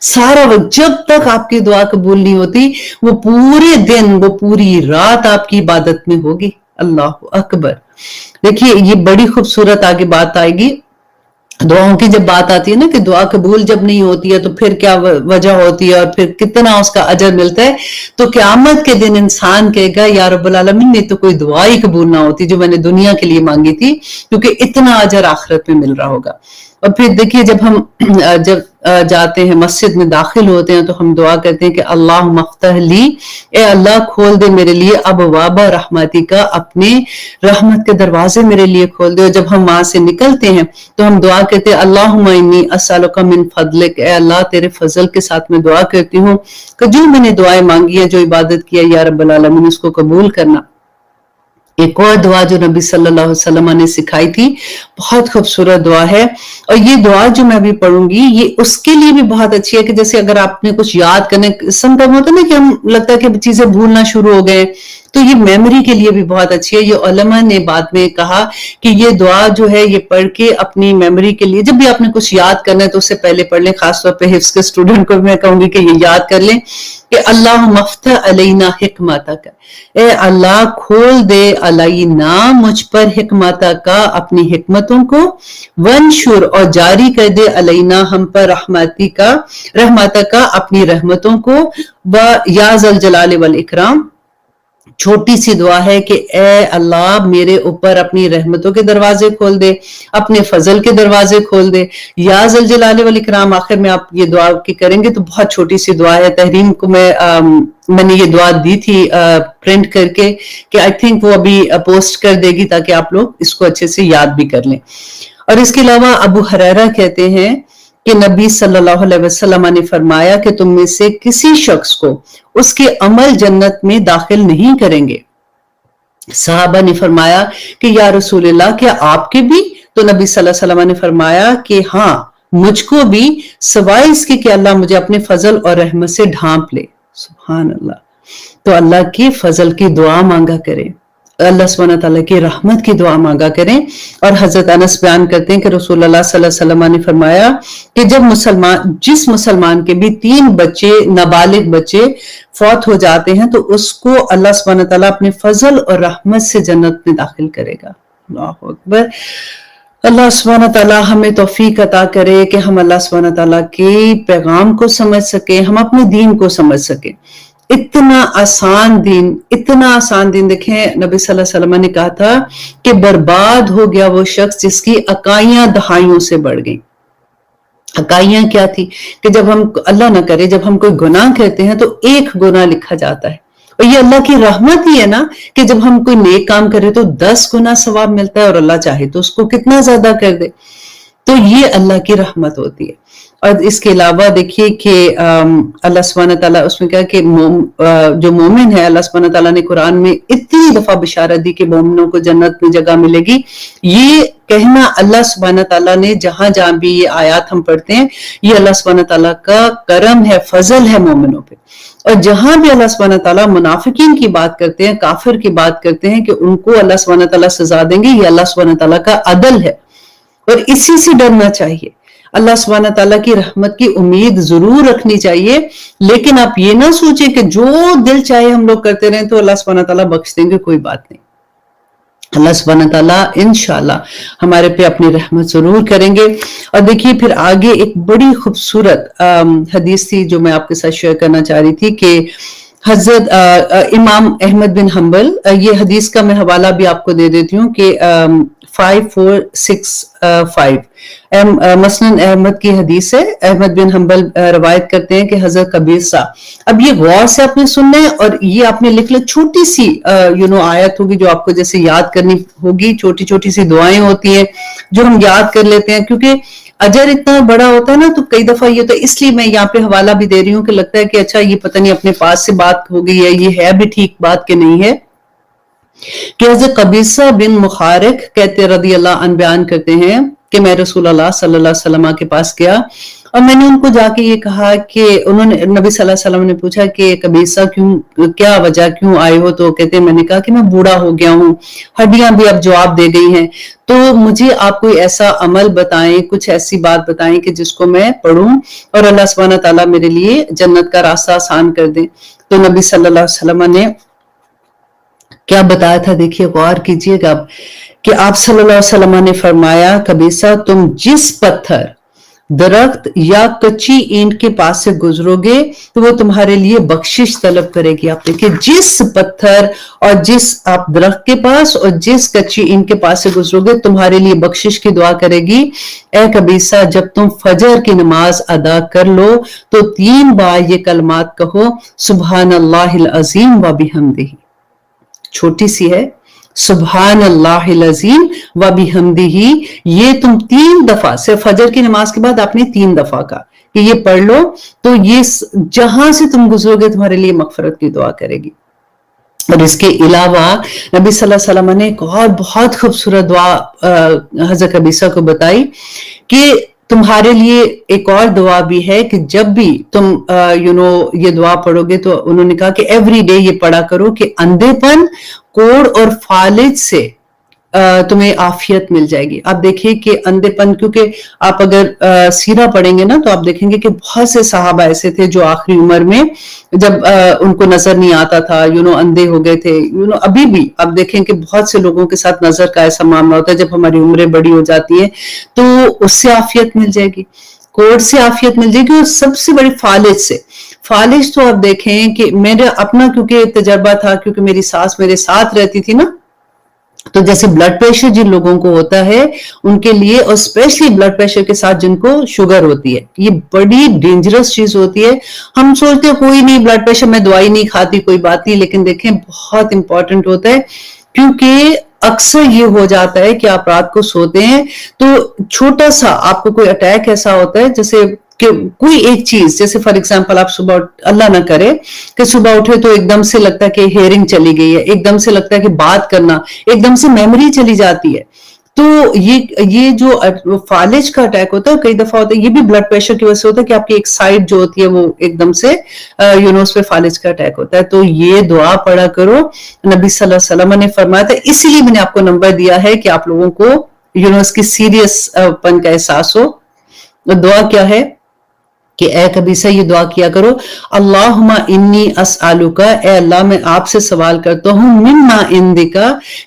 سارا وقت جب تک آپ کی دعا قبول نہیں ہوتی، وہ پورے دن، وہ پوری رات آپ کی عبادت میں ہوگی. اللہ اکبر. دیکھیے یہ بڑی خوبصورت آگے بات آئے گی. دعاؤں کی جب بات آتی ہے نا کہ دعا قبول جب نہیں ہوتی ہے تو پھر کیا وجہ ہوتی ہے اور پھر کتنا اس کا اجر ملتا ہے، تو قیامت کے دن انسان کہے گا یا رب العالمین نے تو کوئی دعا ہی قبول نہ ہوتی جو میں نے دنیا کے لیے مانگی تھی، کیونکہ اتنا اجر آخرت میں مل رہا ہوگا. اور پھر دیکھیے جب ہم جاتے ہیں مسجد میں داخل ہوتے ہیں تو ہم دعا کرتے ہیں کہ اللہم افتح لی، اے اللہ کھول دے میرے لیے ابواب رحمتی کا، اپنے رحمت کے دروازے میرے لیے کھول دے. اور جب ہم وہاں سے نکلتے ہیں تو ہم دعا کرتے ہیں اللہم انی اسألک من فضلک، اے اللہ تیرے فضل کے ساتھ میں دعا کرتی ہوں کہ جو میں نے دعائیں مانگی ہیں، جو عبادت کیا یا رب العالمین اس کو قبول کرنا. ایک اور دعا جو نبی صلی اللہ علیہ وسلم نے سکھائی تھی، بہت خوبصورت دعا ہے، اور یہ دعا جو میں ابھی پڑھوں گی یہ اس کے لیے بھی بہت اچھی ہے کہ جیسے اگر آپ نے کچھ یاد کرنے، سم ٹائم ہوتا ہے نا کہ ہم لگتا ہے کہ چیزیں بھولنا شروع ہو گئے، تو یہ میموری کے لیے بھی بہت اچھی ہے. یہ علماء نے بعد میں کہا کہ یہ دعا جو ہے یہ پڑھ کے اپنی میموری کے لیے جب بھی آپ نے کچھ یاد کرنا ہے تو اس سے پہلے پڑھ لیں. خاص طور پہ حفظ کے اسٹوڈنٹ کو بھی میں کہوں گی کہ یہ یاد کر لیں کہ اللہم افتح علینا حکمتک، اے اللہ کھول دے علینا مجھ پر حکمتک اپنی حکمتوں کو، ونشر اور جاری کر دے علینا ہم پر رحمتک اپنی رحمتوں کو، یا ذا الجلال والاکرام. چھوٹی سی دعا ہے کہ اے اللہ میرے اوپر اپنی رحمتوں کے دروازے کھول دے، اپنے فضل کے دروازے کھول دے. یا ذا الجلال والاکرام آخر میں آپ یہ دعا کی کریں گے تو بہت چھوٹی سی دعا ہے. تحریم کو میں نے یہ دعا دی تھی پرنٹ کر کے کہ آئی تھنک وہ ابھی پوسٹ کر دے گی تاکہ آپ لوگ اس کو اچھے سے یاد بھی کر لیں. اور اس کے علاوہ ابو ہریرہ کہتے ہیں کہ نبی صلی اللہ علیہ وسلم نے فرمایا کہ تم میں سے کسی شخص کو اس کے عمل جنت میں داخل نہیں کریں گے. صحابہ نے فرمایا کہ یا رسول اللہ کیا آپ کے بھی؟ تو نبی صلی اللہ علیہ وسلم نے فرمایا کہ ہاں مجھ کو بھی، سوائے اس کے کہ اللہ مجھے اپنے فضل اور رحمت سے ڈھانپ لے. سبحان اللہ. تو اللہ کی فضل کی دعا مانگا کریں، اللہ سبحانہ تعالیٰ کی رحمت کی دعا مانگا کریں. اور حضرت انس بیان کرتے ہیں کہ رسول اللہ صلی اللہ علیہ وسلم نے فرمایا کہ جس مسلمان کے بھی 3 بچے نابالغ بچے فوت ہو جاتے ہیں تو اس کو اللہ سبحانہ تعالیٰ اپنے فضل اور رحمت سے جنت میں داخل کرے گا. اللہ اکبر. اللہ سبحانہ تعالیٰ ہمیں توفیق عطا کرے کہ ہم اللہ سبحانہ تعالیٰ کے پیغام کو سمجھ سکیں، ہم اپنے دین کو سمجھ سکیں. اتنا آسان دین دیکھیں. نبی صلی اللہ علیہ وسلم نے کہا تھا کہ برباد ہو گیا وہ شخص جس کی اکائیاں دہائیوں سے بڑھ گئیں. اکائیاں کیا تھی کہ جب ہم اللہ نہ کرے جب ہم کوئی گناہ کرتے ہیں تو 1 گناہ لکھا جاتا ہے. اور یہ اللہ کی رحمت ہی ہے نا کہ جب ہم کوئی نیک کام کرے تو 10 گنا ثواب ملتا ہے، اور اللہ چاہے تو اس کو کتنا زیادہ کر دے. تو یہ اللہ کی رحمت ہوتی ہے. اور اس کے علاوہ دیکھیے کہ اللہ سبحانہ تعالیٰ اس میں کہا کہ جو مومن ہے اللہ سبحانہ تعالیٰ نے قرآن میں اتنی دفعہ بشارت دی کہ مومنوں کو جنت میں جگہ ملے گی. یہ کہنا اللہ سبحانہ تعالیٰ نے جہاں جہاں بھی یہ آیات ہم پڑھتے ہیں یہ اللہ سبحانہ تعالیٰ کا کرم ہے، فضل ہے مومنوں پہ. اور جہاں بھی اللہ سبحانہ تعالیٰ منافقین کی بات کرتے ہیں، کافر کی بات کرتے ہیں کہ ان کو اللہ سبحانہ تعالیٰ سزا دیں گے، یہ اللہ سبحانہ تعالیٰ کا عدل ہے اور اسی سے ڈرنا چاہیے. اللہ سبحانہ تعالیٰ کی رحمت کی امید ضرور رکھنی چاہیے، لیکن آپ یہ نہ سوچیں کہ جو دل چاہے ہم لوگ کرتے رہیں تو اللہ سبحانہ تعالیٰ بخش دیں گے. کوئی بات نہیں. اللہ سبحانہ تعالیٰ انشاءاللہ ہمارے پہ اپنی رحمت ضرور کریں گے. اور دیکھیے پھر آگے ایک بڑی خوبصورت حدیث تھی جو میں آپ کے ساتھ شیئر کرنا چاہ رہی تھی کہ حضرت امام احمد بن حنبل، یہ حدیث کا میں حوالہ بھی آپ کو دے دیتی ہوں کہ 5465 مسند احمد کی حدیث ہے. احمد بن حنبل روایت کرتے ہیں کہ حضرت قبیصہ، اب یہ غور سے آپ نے سننا ہے اور یہ آپ نے لکھ لیں، چھوٹی سی آیت ہوگی جو آپ کو جیسے یاد کرنی ہوگی. چھوٹی چھوٹی سی دعائیں ہوتی ہیں جو ہم یاد کر لیتے ہیں، کیونکہ اجر اتنا بڑا ہوتا ہے نا تو کئی دفعہ یہ تو اس لیے میں یہاں پہ حوالہ بھی دے رہی ہوں کہ لگتا ہے کہ اچھا یہ پتہ نہیں اپنے پاس سے بات ہو گئی ہے، یہ ہے بھی ٹھیک بات کہ نہیں ہے. کہ حضرت قبیصہ بن مخارق کہتے رضی اللہ عنہ بیان کرتے ہیں کہ میں رسول اللہ صلی اللہ علیہ وسلم کے پاس گیا اور میں نے ان کو جا کے یہ کہا کہ انہوں نے نبی صلی اللہ علیہ وسلم نے پوچھا کہ قبیصہ کیا وجہ کیوں آئے ہو؟ تو کہتے ہیں میں نے کہا کہ میں بوڑھا ہو گیا ہوں، ہڈیاں بھی اب جواب دے گئی ہیں، تو مجھے آپ کوئی ایسا عمل بتائیں، کچھ ایسی بات بتائیں کہ جس کو میں پڑھوں اور اللہ سبحانہ تعالیٰ میرے لیے جنت کا راستہ آسان کر دیں. تو نبی صلی اللہ علیہ وسلم نے کیا بتایا تھا، دیکھیے غور کیجئے گا کہ آپ صلی اللہ علیہ وسلم نے فرمایا قبیصہ تم جس پتھر، درخت یا کچی اینٹ کے پاس سے گزرو گے تو وہ تمہارے لیے بخشش طلب کرے گی. آپ دیکھیں جس پتھر اور جس آپ درخت کے پاس اور جس کچی اینٹ کے پاس سے گزرو گے تمہارے لیے بخشش کی دعا کرے گی. اے قبیصہ جب تم فجر کی نماز ادا کر لو تو 3 بار یہ کلمات کہو، سبحان اللہ العظیم و بحمدہ. چھوٹی سی ہے، سبحان اللہ العظیم و بحمدہ. یہ تم 3 دفعہ صرف فجر کی نماز کے بعد آپ نے 3 دفعہ کہا کہ یہ پڑھ لو تو یہ جہاں سے تم گزرو گے تمہارے لیے مغفرت کی دعا کرے گی. اور اس کے علاوہ نبی صلی اللہ علیہ وسلم نے ایک اور بہت خوبصورت دعا حضرت قبیصہ کو بتائی کہ تمہارے لیے ایک اور دعا بھی ہے کہ جب بھی تم یہ دعا پڑھو گے تو انہوں نے کہا کہ ایوری ڈے یہ پڑھا کرو کہ اندھے پن، کوڑ اور فالج سے تمہیں عافیت مل جائے گی. آپ دیکھیں کہ اندھے پن، کیونکہ آپ اگر سیرہ پڑھیں گے نا تو آپ دیکھیں گے کہ بہت سے صحابہ ایسے تھے جو آخری عمر میں جب ان کو نظر نہیں آتا تھا، اندھے ہو گئے تھے. ابھی بھی آپ دیکھیں کہ بہت سے لوگوں کے ساتھ نظر کا ایسا معاملہ ہوتا ہے. جب ہماری عمریں بڑی ہو جاتی ہیں تو اس سے عافیت مل جائے گی، کوڑ سے عافیت مل جائے گی، اور سب سے بڑی فالج سے. فالج تو آپ دیکھیں کہ میرا اپنا کیونکہ تجربہ تھا، کیونکہ میری ساس میرے ساتھ رہتی تھی نا، تو جیسے بلڈ پریشر جن لوگوں کو ہوتا ہے ان کے لیے، اور اسپیشلی بلڈ پریشر کے ساتھ جن کو شوگر ہوتی ہے، یہ بڑی ڈینجرس چیز ہوتی ہے. ہم سوچتے ہیں کوئی نہیں بلڈ پریشر، میں دوائی نہیں کھاتی، کوئی بات نہیں، لیکن دیکھیں بہت امپورٹنٹ ہوتا ہے. کیونکہ اکثر یہ ہو جاتا ہے کہ آپ رات کو سوتے ہیں تو چھوٹا سا آپ کو کوئی اٹیک ایسا ہوتا ہے، جیسے کہ کوئی ایک چیز، جیسے فار ایگزامپل آپ صبح اللہ نہ کرے کہ صبح اٹھے تو ایک دم سے لگتا ہے کہ ہیئرنگ چلی گئی ہے، ایک دم سے لگتا ہے کہ بات کرنا، ایک دم سے میموری چلی جاتی ہے. تو یہ جو فالج کا اٹیک ہوتا ہے کئی دفعہ ہوتا ہے، یہ بھی بلڈ پریشر کی وجہ سے ہوتا ہے کہ آپ کی ایک سائڈ جو ہوتی ہے وہ ایک دم سے اس پہ فالج کا اٹیک ہوتا ہے. تو یہ دعا پڑھا کرو، نبی صلی اللہ علیہ وسلم نے فرمایا تھا. اسی لیے میں نے آپ کو نمبر دیا ہے کہ آپ لوگوں کو اس کی سیریس پن کا احساس ہو. دعا کیا ہے کہ اے قبیصہ یہ دعا کیا کرو، اللہم انی اسألک، اے اللہ میں آپ سے سوال کرتا ہوں، مما عندک،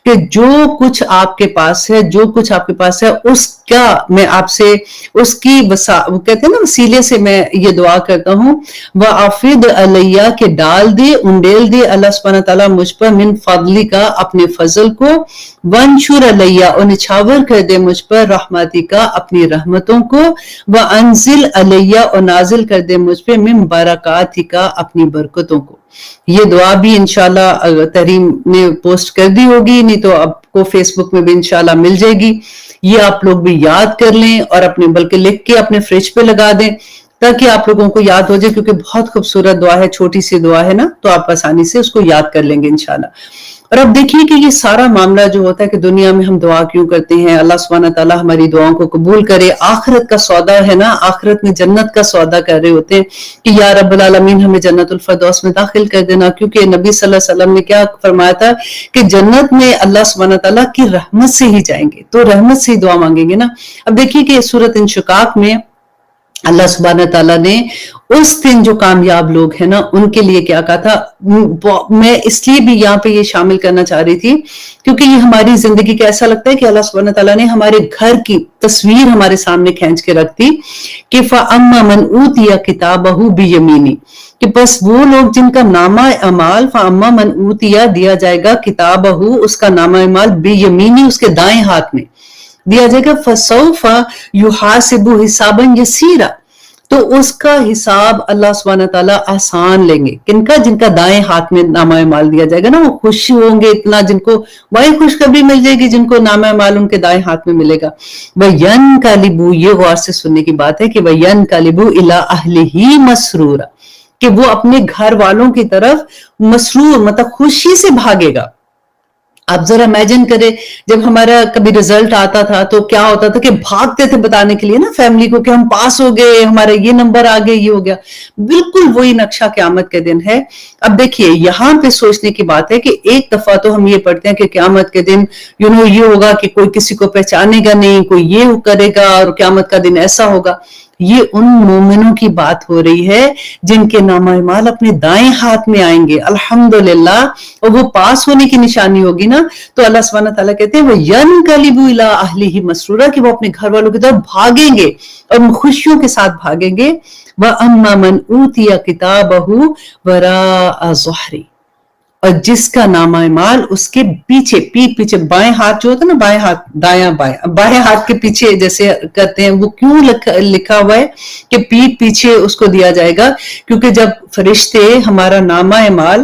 کہ جو کچھ آپ کے پاس ہے، جو کچھ آپ کے پاس ہے اس کا میں آپ سے، اس کی وہ کہتے ہیں نا وسیلے سے میں یہ دعا کرتا ہوں. وَأَفِضْ عَلَيَّ، کہ ڈال دے، انڈیل دے اللہ سبحانہ تعالیٰ مجھ پر، من فضلی کا اپنے فضل کو، وَانشُرْ عَلَيَّ، اور نچھاور کر دے مجھ پر، رحمتی کا اپنی رحمتوں کو، وَأَنزِلْ عَلَيَّ، اور نازل کر دے مجھ پہ، من برکاتی کا اپنی برکتوں کو. یہ دعا بھی انشاءاللہ تحریم نے پوسٹ کر دی ہوگی، نہیں تو آپ کو فیس بک میں بھی انشاءاللہ مل جائے گی. یہ آپ لوگ بھی یاد کر لیں اور اپنے بلکہ لکھ کے اپنے فریج پہ لگا دیں تاکہ آپ لوگوں کو یاد ہو جائے، کیونکہ بہت خوبصورت دعا ہے، چھوٹی سی دعا ہے نا، تو آپ آسانی سے اس کو یاد کر لیں گے انشاءاللہ. اور اب دیکھیے کہ یہ سارا معاملہ جو ہوتا ہے کہ دنیا میں ہم دعا کیوں کرتے ہیں، اللہ سبحانہ تعالیٰ ہماری دعاؤں کو قبول کرے. آخرت کا سودا ہے نا، آخرت میں جنت کا سودا کر رہے ہوتے ہیں کہ یا رب العالمین ہمیں جنت الفردوس میں داخل کر دینا. کیونکہ نبی صلی اللہ علیہ وسلم نے کیا فرمایا تھا کہ جنت میں اللہ سبحانہ تعالیٰ کی رحمت سے ہی جائیں گے، تو رحمت سے ہی دعا مانگیں گے نا. اب دیکھیے کہ سورۃ انشقاق میں اللہ سبحانہ تعالیٰ نے اس دن جو کامیاب لوگ ہیں نا ان کے لیے کیا کہا تھا. میں اس لیے بھی یہاں پہ یہ شامل کرنا چاہ رہی تھی کیونکہ یہ ہماری زندگی کا ایسا لگتا ہے کہ اللہ سبحانہ تعالیٰ نے ہمارے گھر کی تصویر ہمارے سامنے کھینچ کے رکھ دی کہ فَأَمَّا مَنْ أُوتِيَ كِتَابَهُ بِيَمِينِهِ، کہ بس وہ لوگ جن کا نامہ اعمال، فَأَمَّا مَنْ أُوتِيَ دیا جائے گا، كِتَابَهُ اس کا نامہ اعمال، بِيَمِينِهِ اس کے دائیں ہاتھ میں دیا جائے گا، فَسَوْفَ يُحَاسِبُ حِسَابًا يَسِيرًا، تو اس کا حساب اللہ سبحانہ تعالیٰ آسان لیں گے. کن کا؟ جن کا دائیں ہاتھ میں نامہ اعمال دیا جائے گا نا، وہ خوش ہوں گے اتنا، جن کو وہی خوشخبری مل جائے گی جن کو نامہ اعمال ان کے دائیں ہاتھ میں ملے گا. وَيَنْقَلِبُ، یہ غور سے سننے کی بات ہے کہ وَيَنْقَلِبُ إِلَىٰ أَهْلِهِ مَسْرُورًا، کہ وہ اپنے گھر والوں کی طرف مسرور، مطلب خوشی سے بھاگے گا. آپ ذرا امیجن کریں جب ہمارا کبھی رزلٹ آتا تھا تو کیا ہوتا تھا کہ بھاگتے تھے بتانے کے لیے نا فیملی کو کہ ہم پاس ہو گئے، ہمارا یہ نمبر آ گئے، یہ ہو گیا. بالکل وہی نقشہ قیامت کے دن ہے. اب دیکھیے یہاں پہ سوچنے کی بات ہے کہ ایک دفعہ تو ہم یہ پڑھتے ہیں کہ قیامت کے دن یہ ہوگا کہ کوئی کسی کو پہچانے گا نہیں، کوئی یہ کرے گا اور قیامت کا دن ایسا ہوگا. یہ ان مومنوں کی بات ہو رہی ہے جن کے نامہ اعمال اپنے دائیں ہاتھ میں آئیں گے الحمدللہ، اور وہ پاس ہونے کی نشانی ہوگی نا. تو اللہ سبحانہ تعالیٰ کہتے ہیں وہ يَنْقَلِبُ إِلَىٰ أَهْلِهِ مَسْرُورًا، کہ وہ اپنے گھر والوں کی طرف بھاگیں گے اور خوشیوں کے ساتھ بھاگیں گے. وَأَمَّا مَنْ أُوتِيَ كِتَابَهُ وَرَاءَ ظَهْرِهِ، اور جس کا نامہ اعمال اس کے پیچھے، پیٹ پیچھے، بائیں ہاتھ جو ہوتا ہے نا، بائیں ہاتھ دایاں بائیں ہاتھ کے پیچھے جیسے کرتے ہیں، وہ کیوں لکھا ہوا ہے کہ پیٹ پیچھے اس کو دیا جائے گا؟ کیونکہ جب فرشتے ہمارا نامہ اعمال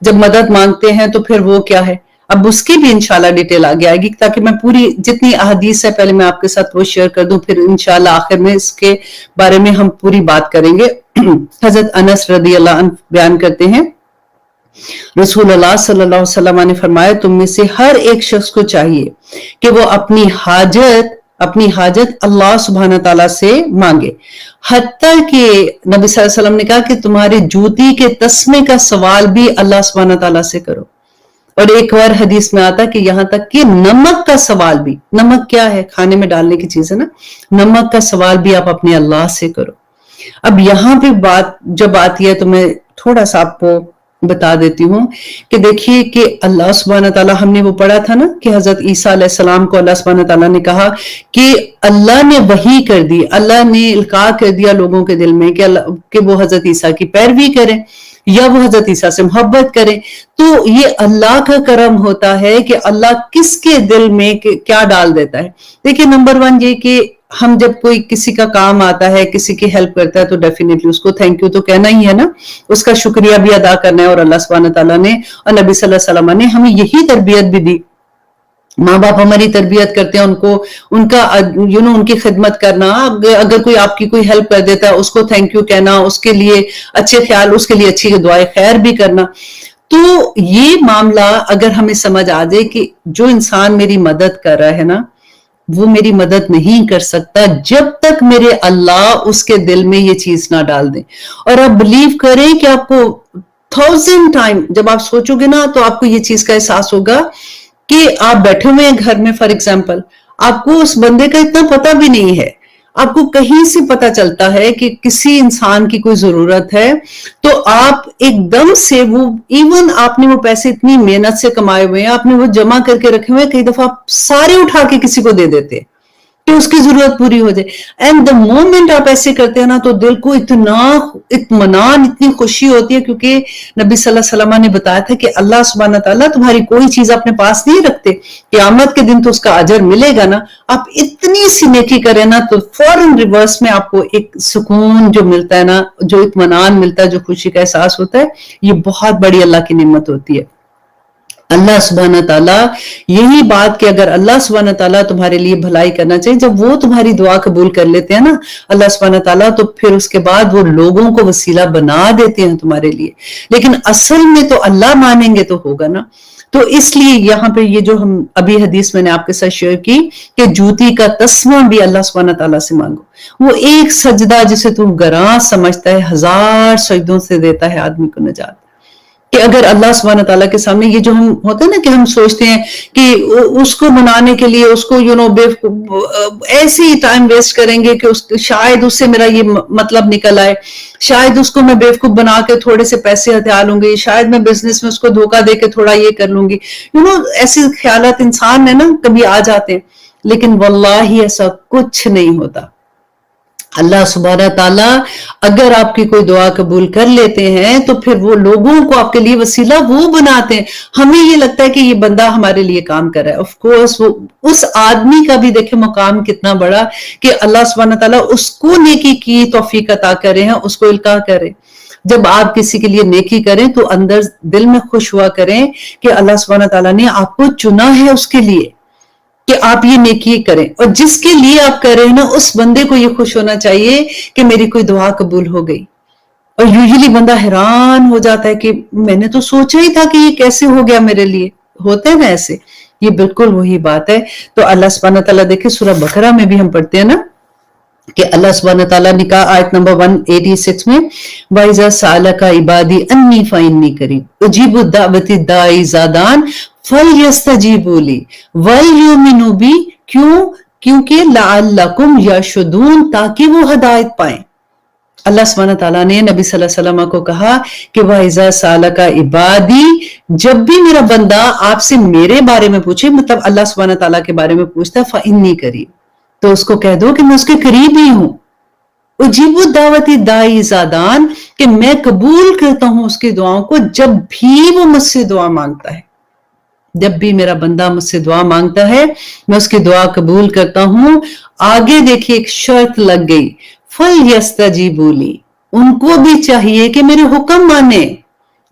جب مدد مانگتے ہیں تو پھر وہ کیا ہے، اب اس کی بھی انشاءاللہ ڈیٹیل آگے آئے گی، تاکہ میں پوری جتنی احادیث ہے پہلے میں آپ کے ساتھ وہ شیئر کر دوں، پھر انشاءاللہ آخر میں اس کے بارے میں ہم پوری بات کریں گے۔ حضرت انس رضی اللہ عنہ بیان کرتے ہیں، رسول اللہ صلی اللہ علیہ وسلم نے فرمایا تم میں سے ہر ایک شخص کو چاہیے کہ وہ اپنی حاجت اللہ سبحانہ تعالیٰ سے مانگے، حتیٰ کہ نبی صلی اللہ علیہ وسلم نے کہا کہ تمہارے جوتی کے تسمے کا سوال بھی اللہ سبحانہ تعالیٰ سے کرو، اور ایک اور حدیث میں آتا کہ یہاں تک کہ نمک کا سوال بھی، نمک کیا ہے، کھانے میں ڈالنے کی چیز ہے نا، نمک کا سوال بھی آپ اپنے اللہ سے کرو۔ اب یہاں پہ بات جب آتی ہے تو میں تھوڑا سا آپ کو بتا دیتی ہوں کہ دیکھیے کہ اللہ سبحانہ تعالیٰ، ہم نے وہ پڑھا تھا نا کہ حضرت عیسیٰ علیہ السلام کو اللہ سبحانہ تعالیٰ نے کہا کہ اللہ نے وحی کر دی، اللہ نے القاء کر دیا لوگوں کے دل میں کہ وہ حضرت عیسیٰ کی پیروی کریں یا وہ حضرت عیسیٰ سے محبت کریں۔ تو یہ اللہ کا کرم ہوتا ہے کہ اللہ کس کے دل میں کیا ڈال دیتا ہے۔ دیکھیے نمبر 1 یہ کہ ہم جب کوئی کسی کا کام آتا ہے، کسی کی ہیلپ کرتا ہے تو ڈیفینیٹلی اس کو تھینک یو تو کہنا ہی ہے نا، اس کا شکریہ بھی ادا کرنا ہے، اور اللہ سبحانہ تعالیٰ نے اور نبی صلی اللہ علیہ وسلم نے ہمیں یہی تربیت بھی دی۔ ماں باپ ہماری تربیت کرتے ہیں، ان کا ان کی خدمت کرنا، اگر کوئی آپ کی کوئی ہیلپ کر دیتا ہے اس کو تھینک یو کہنا، اس کے لیے اچھے خیال، اس کے لیے اچھی دعائیں خیر بھی کرنا۔ تو یہ معاملہ اگر ہمیں سمجھ آ جائے کہ جو انسان میری مدد کر رہا ہے نا، وہ میری مدد نہیں کر سکتا جب تک میرے اللہ اس کے دل میں یہ چیز نہ ڈال دیں۔ اور آپ بلیو کریں کہ آپ کو 1000 ٹائم جب آپ سوچو گے نا تو آپ کو یہ چیز کا احساس ہوگا کہ آپ بیٹھے ہوئے ہیں گھر میں، فار ایگزامپل آپ کو اس بندے کا اتنا پتہ بھی نہیں ہے، آپ کو کہیں سے پتہ چلتا ہے کہ کسی انسان کی کوئی ضرورت ہے، تو آپ ایک دم سے وہ ایون آپ نے وہ پیسے اتنی محنت سے کمائے ہوئے ہیں، آپ نے وہ جمع کر کے رکھے ہوئے، کئی دفعہ آپ سارے اٹھا کے کسی کو دے دیتے کہ اس کی ضرورت پوری ہو جائے۔ اینڈ دا مومنٹ آپ ایسے کرتے ہیں نا تو دل کو اتنا اطمینان، اتنی خوشی ہوتی ہے، کیونکہ نبی صلی اللہ علیہ وسلم نے بتایا تھا کہ اللہ سبحانہ تعالیٰ تمہاری کوئی چیز اپنے پاس نہیں رکھتے، قیامت کے دن تو اس کا اجر ملے گا نا۔ آپ اتنی سی نیکی کریں نا تو فوراً ریورس میں آپ کو ایک سکون جو ملتا ہے نا، جو اطمینان ملتا ہے، جو خوشی کا احساس ہوتا ہے، یہ بہت بڑی اللہ کی نعمت ہوتی ہے۔ اللہ سبحانہ تعالیٰ یہی بات کہ اگر اللہ سبحانہ تعالیٰ تمہارے لیے بھلائی کرنا چاہیے، جب وہ تمہاری دعا قبول کر لیتے ہیں نا اللہ سبحانہ تعالیٰ، تو پھر اس کے بعد وہ لوگوں کو وسیلہ بنا دیتے ہیں تمہارے لیے، لیکن اصل میں تو اللہ مانیں گے تو ہوگا نا۔ تو اس لیے یہاں پہ یہ جو ہم ابھی حدیث میں نے آپ کے ساتھ شیئر کی کہ جوتی کا تسمہ بھی اللہ سبحانہ تعالیٰ سے مانگو، وہ ایک سجدہ جسے تم گراں سمجھتا ہے 1000 سجدوں سے دیتا ہے آدمی کو نجات۔ کہ اگر اللہ سبحانہ تعالیٰ کے سامنے یہ جو ہم ہوتا ہے نا کہ ہم سوچتے ہیں کہ اس کو منانے کے لیے اس کو ایسے ہی ٹائم ویسٹ کریں گے کہ شاید اس سے میرا یہ مطلب نکل آئے، شاید اس کو میں بیوقوف بنا کے تھوڑے سے پیسے ہتھیار لوں گی، شاید میں بزنس میں اس کو دھوکہ دے کے تھوڑا یہ کر لوں گی، ایسے خیالات انسان میں نا کبھی آ جاتے ہیں، لیکن واللہ ایسا کچھ نہیں ہوتا۔ اللہ سبحانہ تعالیٰ اگر آپ کی کوئی دعا قبول کر لیتے ہیں تو پھر وہ لوگوں کو آپ کے لیے وسیلہ وہ بناتے ہیں۔ ہمیں یہ لگتا ہے کہ یہ بندہ ہمارے لیے کام کر رہا ہے، آف کورس وہ اس آدمی کا بھی دیکھیں مقام کتنا بڑا کہ اللہ سبحانہ تعالیٰ اس کو نیکی کی توفیق عطا کرے ہیں، اس کو القاء کرے۔ جب آپ کسی کے لیے نیکی کریں تو اندر دل میں خوش ہوا کریں کہ اللہ سبحانہ تعالیٰ نے آپ کو چنا ہے اس کے لیے کہ آپ یہ نیکی کریں، اور جس کے لیے آپ کر رہے ہیں نا اس بندے کو یہ خوش ہونا چاہیے کہ میری کوئی دعا قبول ہو گئی۔ اور یوزلی بندہ حیران ہو جاتا ہے کہ میں نے تو سوچا ہی تھا کہ یہ کیسے ہو گیا میرے لیے، ہوتے ہیں نا ایسے، یہ بالکل وہی بات ہے۔ تو اللہ سبحانہ تعالیٰ دیکھیں سورہ بقرہ میں بھی ہم پڑھتے ہیں نا کہ اللہ سبحانہ تعالیٰ نے کہا آیت نمبر 186 میں وَإِذَا سَأَلَكَ عِبَادِي أَنِّي فَإِنِّي قَرِيبٌ أُجِيبُ دَعْوَةَ الدَّاعِ إِذَا دَعَانِ فَلْيَسْتَجِيبُوا لِي وَلْيُؤْمِنُوا بِي، کیونکہ لَعَلَّكُمْ يَرْشُدُونَ، تاکہ وہ ہدایت پائیں۔ اللہ سبحانہ تعالیٰ نے نبی صلی اللہ علیہ وسلم کو کہا کہ وَإِذَا سَأَلَكَ عِبَادِي، جب بھی میرا بندہ آپ سے میرے بارے میں پوچھے، مطلب اللہ سبحانہ تعالیٰ کے بارے میں پوچھتا ہے، فَإِنِّي قَرِيبٌ، تو اس کو کہہ دو کہ میں اس کے قریب ہی ہوں۔ اجیب الدعوت الداعی اذا دعان، کہ میں قبول کرتا ہوں اس کی دعاؤں کو جب بھی وہ مجھ سے دعا مانگتا ہے۔ جب بھی میرا بندہ مجھ سے دعا مانگتا ہے میں اس کی دعا قبول کرتا ہوں۔ آگے دیکھیے ایک شرط لگ گئی، فَلْيَسْتَجِيبُوا لِي، ان کو بھی چاہیے کہ میرے حکم مانے،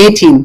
18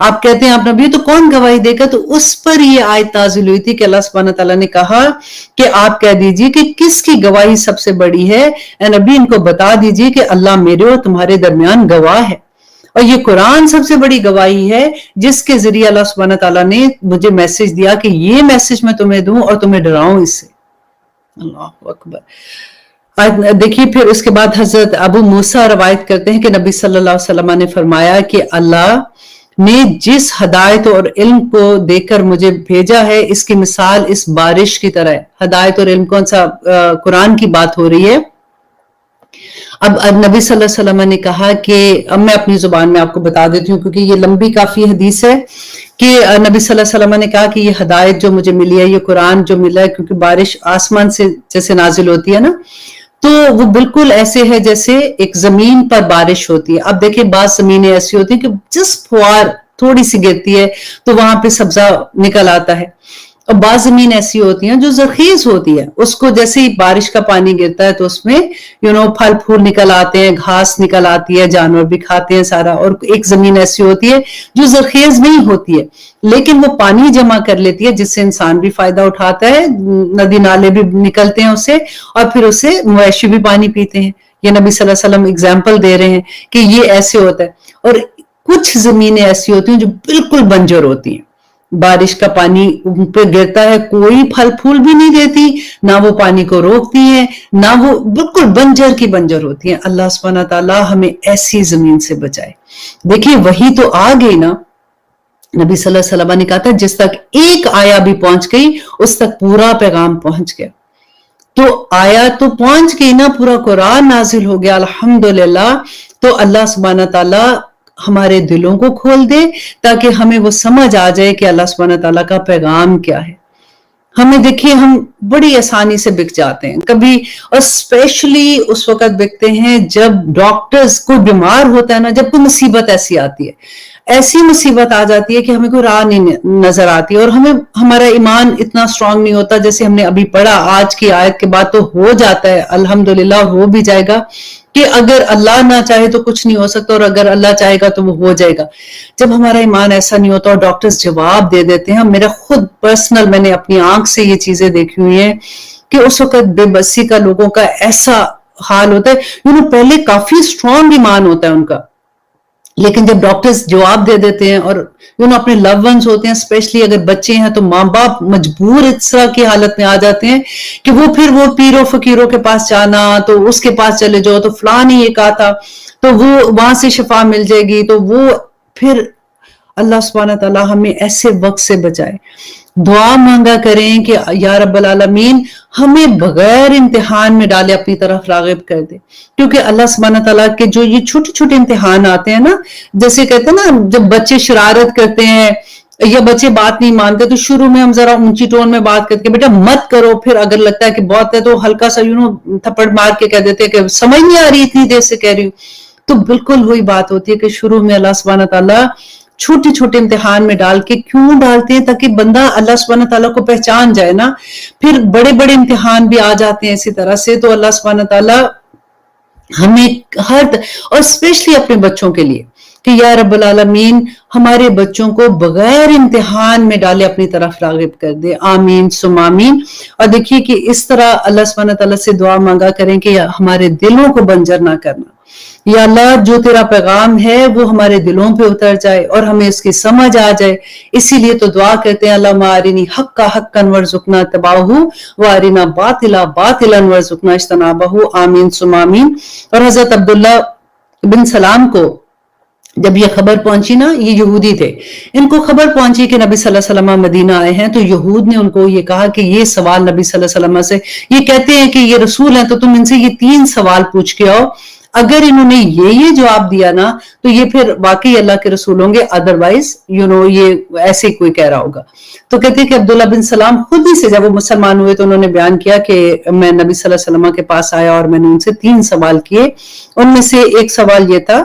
آپ کہتے ہیں آپ نبی تو کون گواہی دے گا؟ تو اس پر یہ آیت نازل ہوئی تھی کہ اللہ سبحانہ تعالیٰ نے کہا کہ آپ کہہ دیجئے کہ کس کی گواہی سب سے بڑی ہے، اے نبی ان کو بتا دیجئے کہ اللہ میرے اور تمہارے درمیان گواہ ہے، اور یہ قرآن سب سے بڑی گواہی ہے جس کے ذریعے اللہ سبحانہ تعالیٰ نے مجھے میسج دیا کہ یہ میسج میں تمہیں دوں اور تمہیں ڈراؤں اس سے۔ اللہ اکبر۔ دیکھیے پھر اس کے بعد حضرت ابو موسیٰ روایت کرتے ہیں کہ نبی صلی اللہ علیہ وسلم نے فرمایا کہ اللہ نے جس ہدایت اور علم کو دے کر مجھے بھیجا ہے اس کی مثال اس بارش کی طرح ہے۔ ہدایت اور علم کون سا؟ قرآن کی بات ہو رہی ہے۔ اب نبی صلی اللہ علیہ وسلم نے کہا کہ اب میں اپنی زبان میں آپ کو بتا دیتی ہوں کیونکہ یہ لمبی کافی حدیث ہے، کہ نبی صلی اللہ علیہ وسلم نے کہا کہ یہ ہدایت جو مجھے ملی ہے، یہ قرآن جو ملا ہے، کیونکہ بارش آسمان سے جیسے نازل ہوتی ہے نا، تو وہ بالکل ایسے ہے جیسے ایک زمین پر بارش ہوتی ہے۔ اب دیکھیں بعض زمینیں ایسی ہوتی ہیں کہ جس فوار تھوڑی سی گرتی ہے تو وہاں پہ سبزہ نکل آتا ہے، اور بعض زمین ایسی ہوتی ہیں جو زرخیز ہوتی ہے، اس کو جیسے ہی بارش کا پانی گرتا ہے تو اس میں پھل پھول نکل آتے ہیں، گھاس نکل آتی ہے، جانور بھی کھاتے ہیں سارا۔ اور ایک زمین ایسی ہوتی ہے جو زرخیز نہیں ہوتی ہے لیکن وہ پانی جمع کر لیتی ہے، جس سے انسان بھی فائدہ اٹھاتا ہے، ندی نالے بھی نکلتے ہیں اس سے، اور پھر اس سے مویشی بھی پانی پیتے ہیں۔ یہ نبی صلی اللہ علیہ وسلم اگزامپل دے رہے ہیں کہ یہ ایسے ہوتا ہے۔ اور کچھ زمینیں ایسی ہوتی ہیں جو بالکل بنجر ہوتی ہیں، بارش کا پانی ان پہ گرتا ہے، کوئی پھل پھول بھی نہیں دیتی، نہ وہ پانی کو روکتی ہیں، نہ وہ بالکل بنجر کی بنجر ہوتی ہیں۔ اللہ سبحانہ تعالیٰ ہمیں ایسی زمین سے بچائے۔ دیکھیں وہی تو آ گئی نا، نبی صلی اللہ علیہ وسلم نے کہا تھا جس تک ایک آیا بھی پہنچ گئی اس تک پورا پیغام پہنچ گیا۔ تو آیا تو پہنچ گئی نا، پورا قرآن نازل ہو گیا الحمدللہ۔ تو اللہ سبحانہ تعالیٰ ہمارے دلوں کو کھول دے تاکہ ہمیں وہ سمجھ آ جائے کہ اللہ سبحانہ تعالیٰ کا پیغام کیا ہے۔ ہمیں دیکھیے ہم بڑی آسانی سے بک جاتے ہیں کبھی، اور اسپیشلی اس وقت بکتے ہیں جب ڈاکٹرز کوئی بیمار ہوتا ہے نا، جب کوئی مصیبت ایسی آتی ہے، ایسی مصیبت آ جاتی ہے کہ ہمیں کوئی راہ نہیں نظر آتی، اور ہمارا ایمان اتنا اسٹرانگ نہیں ہوتا، جیسے ہم نے ابھی پڑھا آج کی آیت کے بعد تو ہو جاتا ہے الحمدللہ، اور ہو بھی جائے گا کہ اگر اللہ نہ چاہے تو کچھ نہیں ہو سکتا، اور اگر اللہ چاہے گا تو وہ ہو جائے گا۔ جب ہمارا ایمان ایسا نہیں ہوتا اور ڈاکٹرز جواب دے دیتے ہیں، میرا خود پرسنل میں نے اپنی آنکھ سے یہ چیزیں دیکھی ہوئی ہیں کہ اس وقت بے بسی کا لوگوں کا ایسا حال ہوتا ہے، پہلے کافی اسٹرانگ ایمان ہوتا ہے ان کا، لیکن جب ڈاکٹرز جواب دے دیتے ہیں اور اپنے لو ونز ہوتے ہیں، اسپیشلی اگر بچے ہیں تو ماں باپ مجبور اس طرح کی حالت میں آ جاتے ہیں کہ وہ پھر وہ پیروں فقیروں کے پاس جانا، تو اس کے پاس چلے جاؤ تو فلاں نے یہ کہا تھا تو وہ وہاں سے شفا مل جائے گی، تو وہ پھر اللہ سبحانہ تعالیٰ ہمیں ایسے وقت سے بچائے۔ دعا مانگا کریں کہ یا رب العالمین ہمیں بغیر امتحان میں ڈالے اپنی طرف راغب کر دے، کیونکہ اللہ سبحانہ تعالیٰ کے جو یہ چھوٹے چھوٹے امتحان آتے ہیں نا، جیسے کہتے ہیں نا جب بچے شرارت کرتے ہیں یا بچے بات نہیں مانتے تو شروع میں ہم ذرا اونچی ٹون میں بات کرتے ہیں بیٹا مت کرو، پھر اگر لگتا ہے کہ بہت ہے تو ہلکا سا تھپڑ مار کے کہہ دیتے ہیں کہ سمجھ نہیں آ رہی اتنی دیر سے کہہ رہی ہوں۔ تو بالکل وہی بات ہوتی ہے کہ شروع میں اللہ سبحانہ تعالیٰ چھوٹے چھوٹے امتحان میں ڈال کے کیوں ڈالتے ہیں؟ تاکہ بندہ اللہ سبحانہ تعالیٰ کو پہچان جائے نا۔ پھر بڑے بڑے امتحان بھی آ جاتے ہیں اسی طرح سے، تو اللہ سبحانہ تعالیٰ ہمیں اور اسپیشلی اپنے بچوں کے لیے کہ یا رب العالمین ہمارے بچوں کو بغیر امتحان میں ڈالے اپنی طرف راغب کر دے، آمین ثم آمین۔ اور دیکھیے کہ اس طرح اللہ سبحانہ تعالیٰ سے دعا مانگا کریں کہ ہمارے دلوں کو بنجر نہ کرنا، یا اللہ جو تیرا پیغام ہے وہ ہمارے دلوں پہ اتر جائے اور ہمیں اس کی سمجھ آ جائے۔ اسی لیے تو دعا کرتے ہیں اللہم ارنی حقا حقا وارزقنا اتباعہ وارنا باطلا باطلا وارزقنا اجتنابہ، آمین ثم آمین۔ اور حضرت عبداللہ بن سلام کو جب یہ خبر پہنچی نا، یہ یہودی تھے، ان کو خبر پہنچی کہ نبی صلی اللہ علیہ وسلم مدینہ آئے ہیں، تو یہود نے ان کو یہ کہا کہ یہ سوال نبی صلی اللہ علیہ وسلم سے، یہ کہتے ہیں کہ یہ رسول ہیں تو تم ان سے یہ 3 سوال پوچھ کے آؤ، اگر انہوں نے یہ جواب دیا نا تو یہ پھر واقعی اللہ کے رسول ہوں گے، ادروائز یہ ایسے ہی کوئی کہہ رہا ہوگا۔ تو کہتے ہیں کہ عبداللہ بن سلام خود ہی سے جب وہ مسلمان ہوئے تو انہوں نے بیان کیا کہ میں نبی صلی اللہ علیہ وسلم کے پاس آیا اور میں نے ان سے 3 سوال کیے، ان میں سے ایک سوال یہ تھا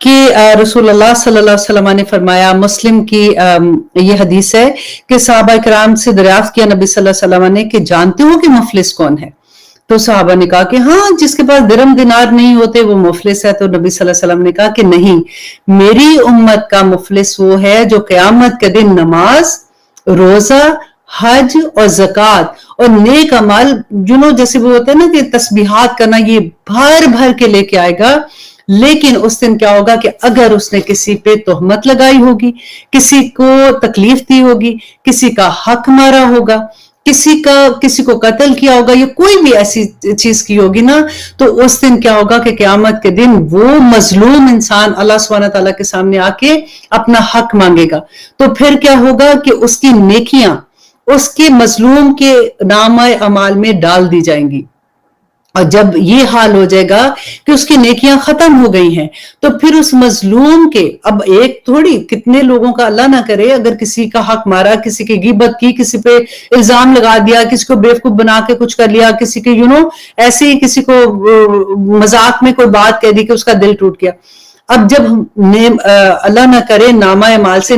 کہ رسول اللہ صلی اللہ علیہ وسلم نے فرمایا، مسلم کی یہ حدیث ہے کہ صحابہ کرام سے دریافت کیا نبی صلی اللہ علیہ وسلم نے کہ جانتے ہو کہ مفلس کون ہے؟ تو صحابہ نے کہا کہ ہاں، جس کے پاس درم دینار نہیں ہوتے وہ مفلس ہے۔ تو نبی صلی اللہ علیہ وسلم نے کہا کہ نہیں، میری امت کا مفلس وہ ہے جو قیامت کے دن نماز، روزہ، حج اور زکوٰۃ اور نیک اعمال، جیسے وہ ہوتا ہے نا کہ تسبیحات کرنا، یہ بھر بھر کے لے کے آئے گا، لیکن اس دن کیا ہوگا کہ اگر اس نے کسی پہ تہمت لگائی ہوگی، کسی کو تکلیف دی ہوگی، کسی کا حق مارا ہوگا، کسی کو قتل کیا ہوگا، یا کوئی بھی ایسی چیز کی ہوگی نا، تو اس دن کیا ہوگا کہ قیامت کے دن وہ مظلوم انسان اللہ سبحانہ تعالیٰ کے سامنے آ کے اپنا حق مانگے گا۔ تو پھر کیا ہوگا کہ اس کی نیکیاں اس کے مظلوم کے نامہ اعمال میں ڈال دی جائیں گی، اور جب یہ حال ہو جائے گا کہ اس کی نیکیاں ختم ہو گئی ہیں، تو پھر اس مظلوم کے، اب ایک تھوڑی، کتنے لوگوں کا اللہ نہ کرے اگر کسی کا حق مارا، کسی کی غیبت کی، کسی پہ الزام لگا دیا، کسی کو بیوقوف بنا کے کچھ کر لیا، کسی کے ایسے ہی کسی کو مذاق میں کوئی بات کہہ دی کہ اس کا دل ٹوٹ گیا۔ اب جب اللہ نہ کرے نامہ اعمال سے